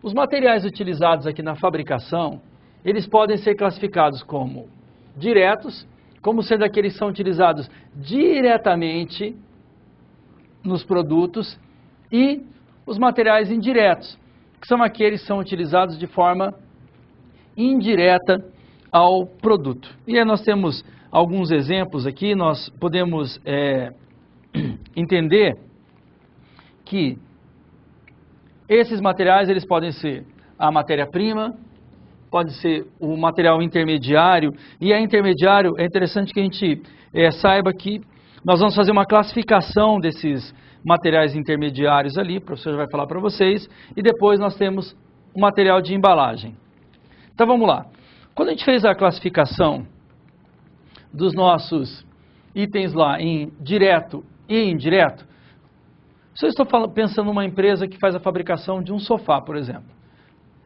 Os materiais utilizados aqui na fabricação, eles podem ser classificados como diretos, como sendo aqueles que são utilizados diretamente nos produtos, e os materiais indiretos, que são aqueles que são utilizados de forma indireta ao produto. E aí nós temos alguns exemplos aqui. Nós podemos entender que esses materiais eles podem ser a matéria-prima, pode ser o material intermediário, e a intermediário é interessante que a gente saiba que nós vamos fazer uma classificação desses materiais intermediários ali, o professor vai falar para vocês, e depois nós temos o material de embalagem. Então vamos lá. Quando a gente fez a classificação dos nossos itens lá em direto e indireto, se eu estou pensando numa empresa que faz a fabricação de um sofá, por exemplo,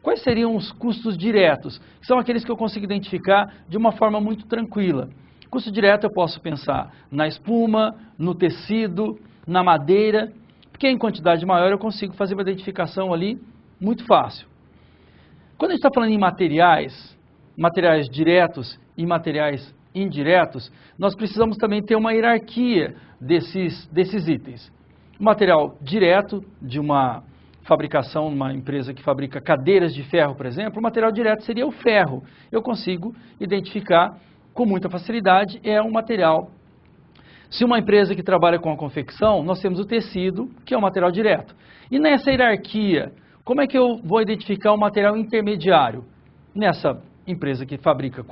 quais seriam os custos diretos? Que são aqueles que eu consigo identificar de uma forma muito tranquila. Custo direto eu posso pensar na espuma, no tecido, na madeira, porque em quantidade maior eu consigo fazer uma identificação ali muito fácil. Quando a gente está falando em materiais, materiais diretos e materiais indiretos, nós precisamos também ter uma hierarquia desses itens. O material direto de uma fabricação, uma empresa que fabrica cadeiras de ferro, por exemplo, o material direto seria o ferro. Eu consigo identificar com muita facilidade, é um material. Se uma empresa que trabalha com a confecção, nós temos o tecido, que é o material direto. E nessa hierarquia, como é que eu vou identificar o material intermediário? Nessa empresa que fabrica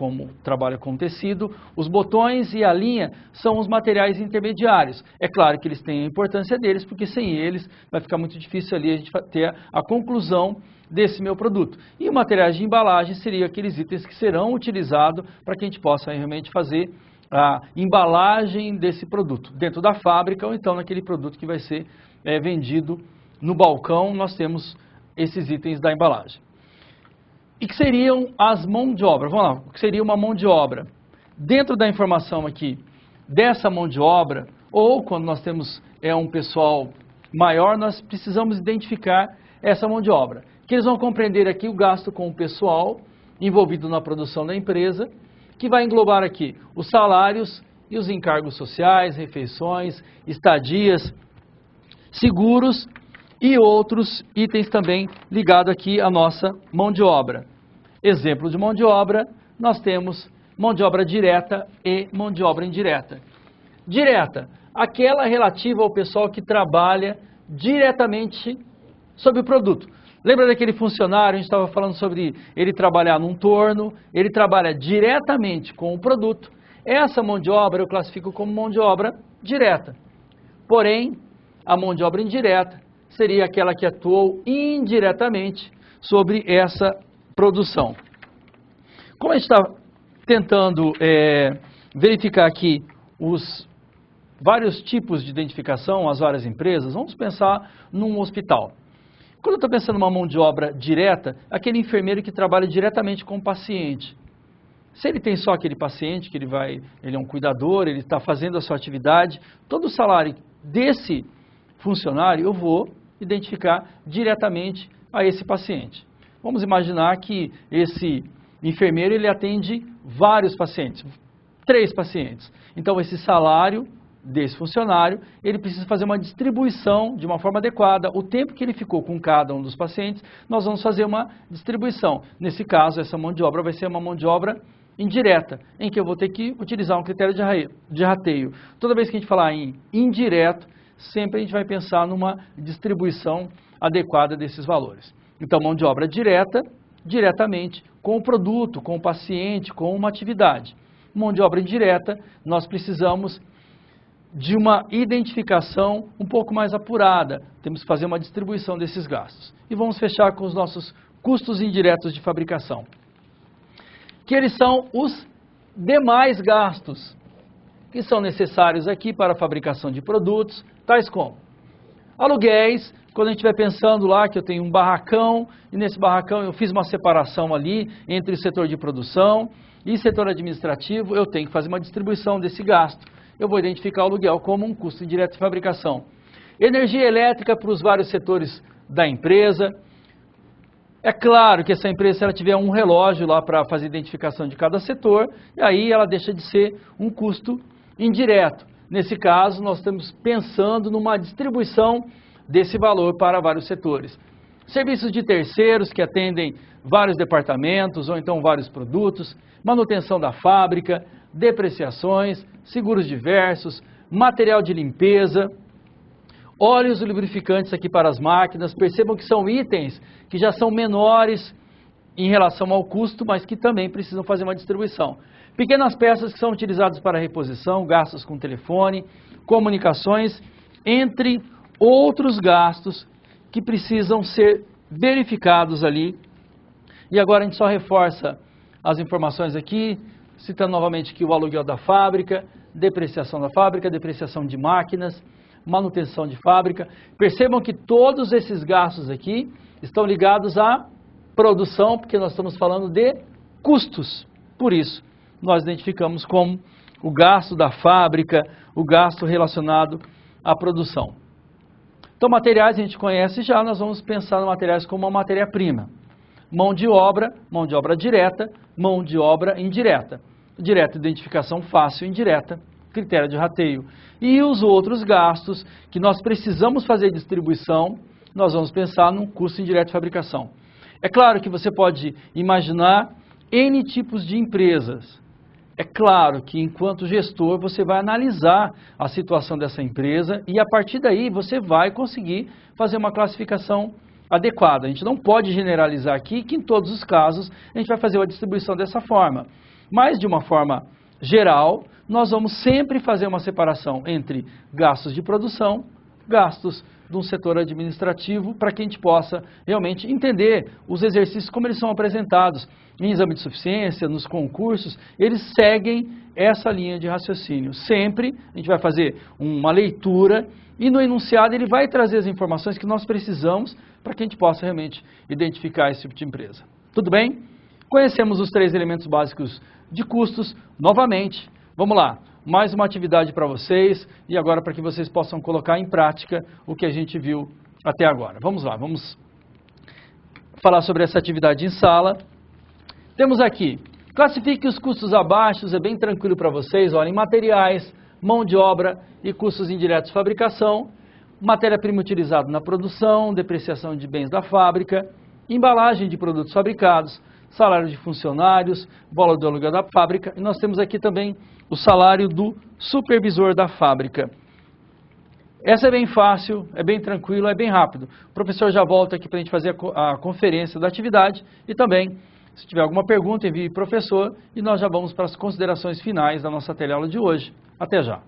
trabalha com tecido, os botões e a linha são os materiais intermediários. É claro que eles têm a importância deles, porque sem eles vai ficar muito difícil ali a gente ter a conclusão desse meu produto. E os materiais de embalagem seriam aqueles itens que serão utilizados para que a gente possa realmente fazer a embalagem desse produto, dentro da fábrica ou então naquele produto que vai ser vendido no balcão, nós temos esses itens da embalagem. E que seriam as mãos de obra? Vamos lá, o que seria uma mão de obra? Dentro da informação aqui dessa mão de obra, ou quando nós temos um pessoal maior, nós precisamos identificar essa mão de obra. Que eles vão compreender aqui o gasto com o pessoal envolvido na produção da empresa, que vai englobar aqui os salários e os encargos sociais, refeições, estadias, seguros e outros itens também ligados aqui à nossa mão de obra. Exemplo de mão de obra, nós temos mão de obra direta e mão de obra indireta. Direta, aquela relativa ao pessoal que trabalha diretamente sobre o produto. Lembra daquele funcionário, a gente estava falando sobre ele trabalhar num torno, ele trabalha diretamente com o produto. Essa mão de obra eu classifico como mão de obra direta. Porém, a mão de obra indireta seria aquela que atuou indiretamente sobre essa produção. Como a gente está tentando verificar aqui os vários tipos de identificação, as várias empresas, vamos pensar num hospital. Quando eu estou pensando numa mão de obra direta, aquele enfermeiro que trabalha diretamente com o paciente. Se ele tem só aquele paciente, que ele é um cuidador, ele está fazendo a sua atividade, todo o salário desse funcionário eu vou identificar diretamente a esse paciente. Vamos imaginar que esse enfermeiro ele atende vários pacientes, 3 pacientes. Então esse salário desse funcionário, ele precisa fazer uma distribuição de uma forma adequada. O tempo que ele ficou com cada um dos pacientes, nós vamos fazer uma distribuição. Nesse caso, essa mão de obra vai ser uma mão de obra indireta, em que eu vou ter que utilizar um critério de rateio. Toda vez que a gente falar em indireto, sempre a gente vai pensar numa distribuição adequada desses valores. Então, mão de obra direta, diretamente com o produto, com o paciente, com uma atividade. Mão de obra indireta, nós precisamos de uma identificação um pouco mais apurada. Temos que fazer uma distribuição desses gastos. E vamos fechar com os nossos custos indiretos de fabricação, que eles são os demais gastos que são necessários aqui para a fabricação de produtos, tais como aluguéis. Quando a gente estiver pensando lá que eu tenho um barracão, e nesse barracão eu fiz uma separação ali entre o setor de produção e setor administrativo, eu tenho que fazer uma distribuição desse gasto. Eu vou identificar o aluguel como um custo indireto de fabricação. Energia elétrica para os vários setores da empresa. É claro que essa empresa, se ela tiver um relógio lá para fazer identificação de cada setor, aí ela deixa de ser um custo indireto. Nesse caso, nós estamos pensando numa distribuição desse valor para vários setores. Serviços de terceiros que atendem vários departamentos ou então vários produtos, manutenção da fábrica, depreciações, seguros diversos, material de limpeza, óleos e lubrificantes aqui para as máquinas. Percebam que são itens que já são menores em relação ao custo, mas que também precisam fazer uma distribuição. Pequenas peças que são utilizadas para reposição, gastos com telefone, comunicações, entre outros gastos que precisam ser verificados ali. E agora a gente só reforça as informações aqui, citando novamente que o aluguel da fábrica, depreciação da fábrica, depreciação de máquinas, manutenção de fábrica. Percebam que todos esses gastos aqui estão ligados à produção, porque nós estamos falando de custos. Por isso, nós identificamos como o gasto da fábrica, o gasto relacionado à produção. Então, materiais a gente conhece já, nós vamos pensar em materiais como uma matéria-prima. Mão de obra direta, mão de obra indireta. Direta, identificação fácil, indireta, critério de rateio. E os outros gastos que nós precisamos fazer distribuição, nós vamos pensar num custo indireto de fabricação. É claro que você pode imaginar N tipos de empresas. É claro que, enquanto gestor, você vai analisar a situação dessa empresa e, a partir daí, você vai conseguir fazer uma classificação adequada. A gente não pode generalizar aqui que, em todos os casos, a gente vai fazer uma distribuição dessa forma. Mas, de uma forma geral, nós vamos sempre fazer uma separação entre gastos de produção, gastos de um setor administrativo, para que a gente possa realmente entender os exercícios como eles são apresentados em exame de suficiência, nos concursos. Eles seguem essa linha de raciocínio. Sempre a gente vai fazer uma leitura e no enunciado ele vai trazer as informações que nós precisamos para que a gente possa realmente identificar esse tipo de empresa. Tudo bem? Conhecemos os 3 elementos básicos de custos. Novamente, vamos lá. Mais uma atividade para vocês e agora para que vocês possam colocar em prática o que a gente viu até agora. Vamos lá, vamos falar sobre essa atividade em sala. Temos aqui, classifique os custos abaixo, é bem tranquilo para vocês. Olhem, materiais, mão de obra e custos indiretos de fabricação, matéria-prima utilizada na produção, depreciação de bens da fábrica, embalagem de produtos fabricados, salário de funcionários, bola do aluguel da fábrica, e nós temos aqui também o salário do supervisor da fábrica. Essa é bem fácil, é bem tranquilo, é bem rápido. O professor já volta aqui para a gente fazer a conferência da atividade e também, se tiver alguma pergunta, envie professor e nós já vamos para as considerações finais da nossa teleaula de hoje. Até já!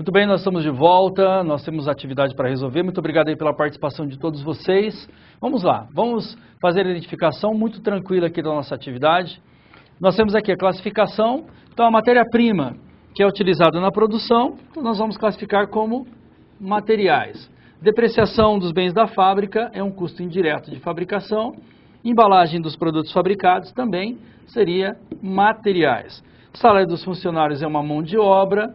Muito bem, nós estamos de volta, nós temos atividade para resolver. Muito obrigado aí pela participação de todos vocês. Vamos lá, vamos fazer a identificação muito tranquila aqui da nossa atividade. Nós temos aqui a classificação, então a matéria-prima que é utilizada na produção, então nós vamos classificar como materiais. Depreciação dos bens da fábrica é um custo indireto de fabricação. Embalagem dos produtos fabricados também seria materiais. Salário dos funcionários é uma mão de obra.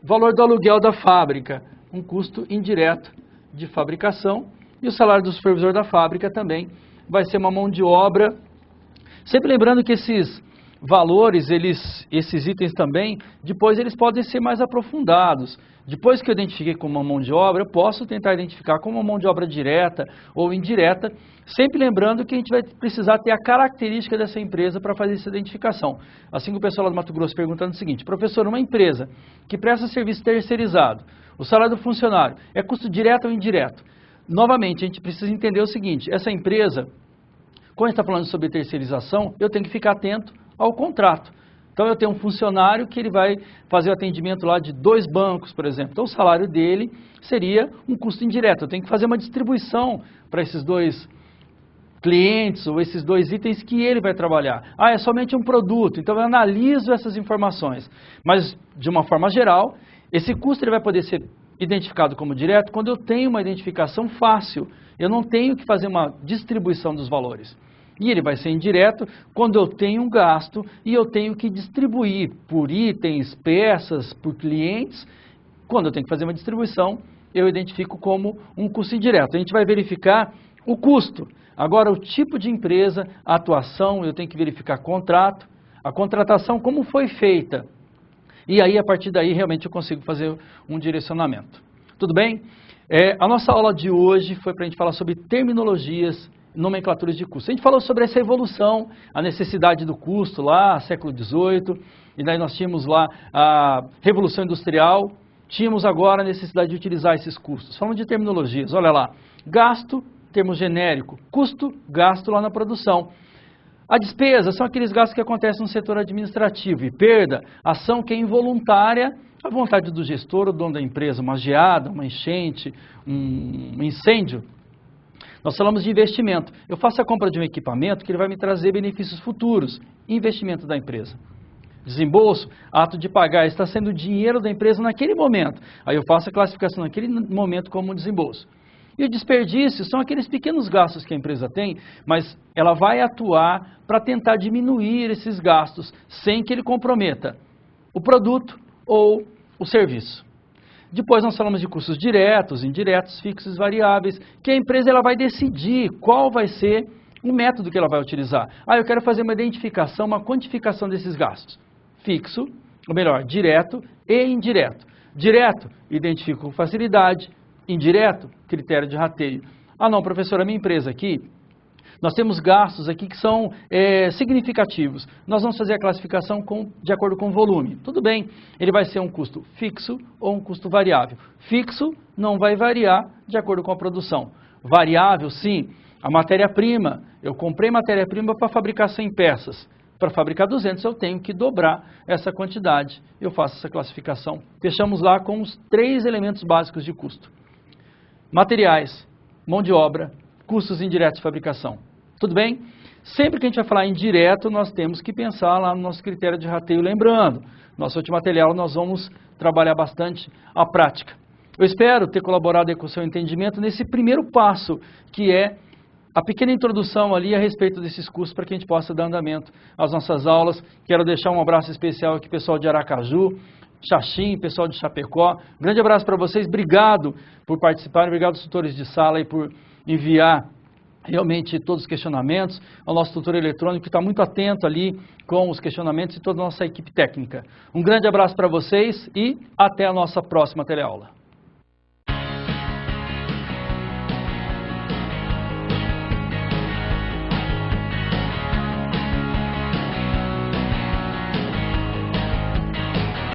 Valor do aluguel da fábrica, um custo indireto de fabricação. E o salário do supervisor da fábrica também vai ser uma mão de obra. Sempre lembrando que esses valores, esses itens também, depois eles podem ser mais aprofundados. Depois que eu identifiquei como uma mão de obra, eu posso tentar identificar como uma mão de obra direta ou indireta, sempre lembrando que a gente vai precisar ter a característica dessa empresa para fazer essa identificação. Assim que o pessoal lá do Mato Grosso perguntando o seguinte: professor, uma empresa que presta serviço terceirizado, o salário do funcionário é custo direto ou indireto? Novamente, a gente precisa entender o seguinte: essa empresa, quando a gente está falando sobre terceirização, eu tenho que ficar atento ao contrato. Então eu tenho um funcionário que ele vai fazer o atendimento lá de 2 bancos, por exemplo. Então o salário dele seria um custo indireto. Eu tenho que fazer uma distribuição para esses 2 clientes ou esses 2 itens que ele vai trabalhar. Ah, é somente um produto, então eu analiso essas informações. Mas de uma forma geral, esse custo ele vai poder ser identificado como direto quando eu tenho uma identificação fácil. Eu não tenho que fazer uma distribuição dos valores. E ele vai ser indireto quando eu tenho um gasto e eu tenho que distribuir por itens, peças, por clientes. Quando eu tenho que fazer uma distribuição, eu identifico como um custo indireto. A gente vai verificar o custo. Agora, o tipo de empresa, a atuação, eu tenho que verificar contrato, a contratação, como foi feita. E aí, a partir daí, realmente eu consigo fazer um direcionamento. Tudo bem? A nossa aula de hoje foi para a gente falar sobre terminologias, nomenclaturas de custo. A gente falou sobre essa evolução, a necessidade do custo lá, século XVIII, e daí nós tínhamos lá a Revolução Industrial, tínhamos agora a necessidade de utilizar esses custos. Falando de terminologias, olha lá, gasto, termo genérico, custo, gasto lá na produção. A despesa são aqueles gastos que acontecem no setor administrativo, e perda, ação que é involuntária, à vontade do gestor, o dono da empresa, uma geada, uma enchente, um incêndio. Nós falamos de investimento. Eu faço a compra de um equipamento que ele vai me trazer benefícios futuros. Investimento da empresa. Desembolso, ato de pagar, está sendo dinheiro da empresa naquele momento. Aí eu faço a classificação naquele momento como desembolso. E o desperdício são aqueles pequenos gastos que a empresa tem, mas ela vai atuar para tentar diminuir esses gastos sem que ele comprometa o produto ou o serviço. Depois nós falamos de custos diretos, indiretos, fixos e variáveis, que a empresa ela vai decidir qual vai ser o método que ela vai utilizar. Ah, eu quero fazer uma identificação, uma quantificação desses gastos. Fixo, ou melhor, direto e indireto. Direto, identifico com facilidade. Indireto, critério de rateio. Ah não, professor, a minha empresa aqui, nós temos gastos aqui que são significativos. Nós vamos fazer a classificação de acordo com o volume. Tudo bem, ele vai ser um custo fixo ou um custo variável. Fixo não vai variar de acordo com a produção. Variável, sim, a matéria-prima. Eu comprei matéria-prima para fabricar 100 peças. Para fabricar 200 eu tenho que dobrar essa quantidade. Eu faço essa classificação. Fechamos lá com os 3 elementos básicos de custo. Materiais, mão de obra, custos indiretos de fabricação. Tudo bem? Sempre que a gente vai falar em direto, nós temos que pensar lá no nosso critério de rateio. Lembrando, nossa última aula nós vamos trabalhar bastante a prática. Eu espero ter colaborado com o seu entendimento nesse primeiro passo, que é a pequena introdução ali a respeito desses custos para que a gente possa dar andamento às nossas aulas. Quero deixar um abraço especial aqui, pessoal de Aracaju, Xaxim, pessoal de Chapecó. Grande abraço para vocês, obrigado por participarem, obrigado aos tutores de sala e por enviar realmente todos os questionamentos ao nosso tutor eletrônico que está muito atento ali com os questionamentos e toda a nossa equipe técnica. Um grande abraço para vocês e até a nossa próxima teleaula.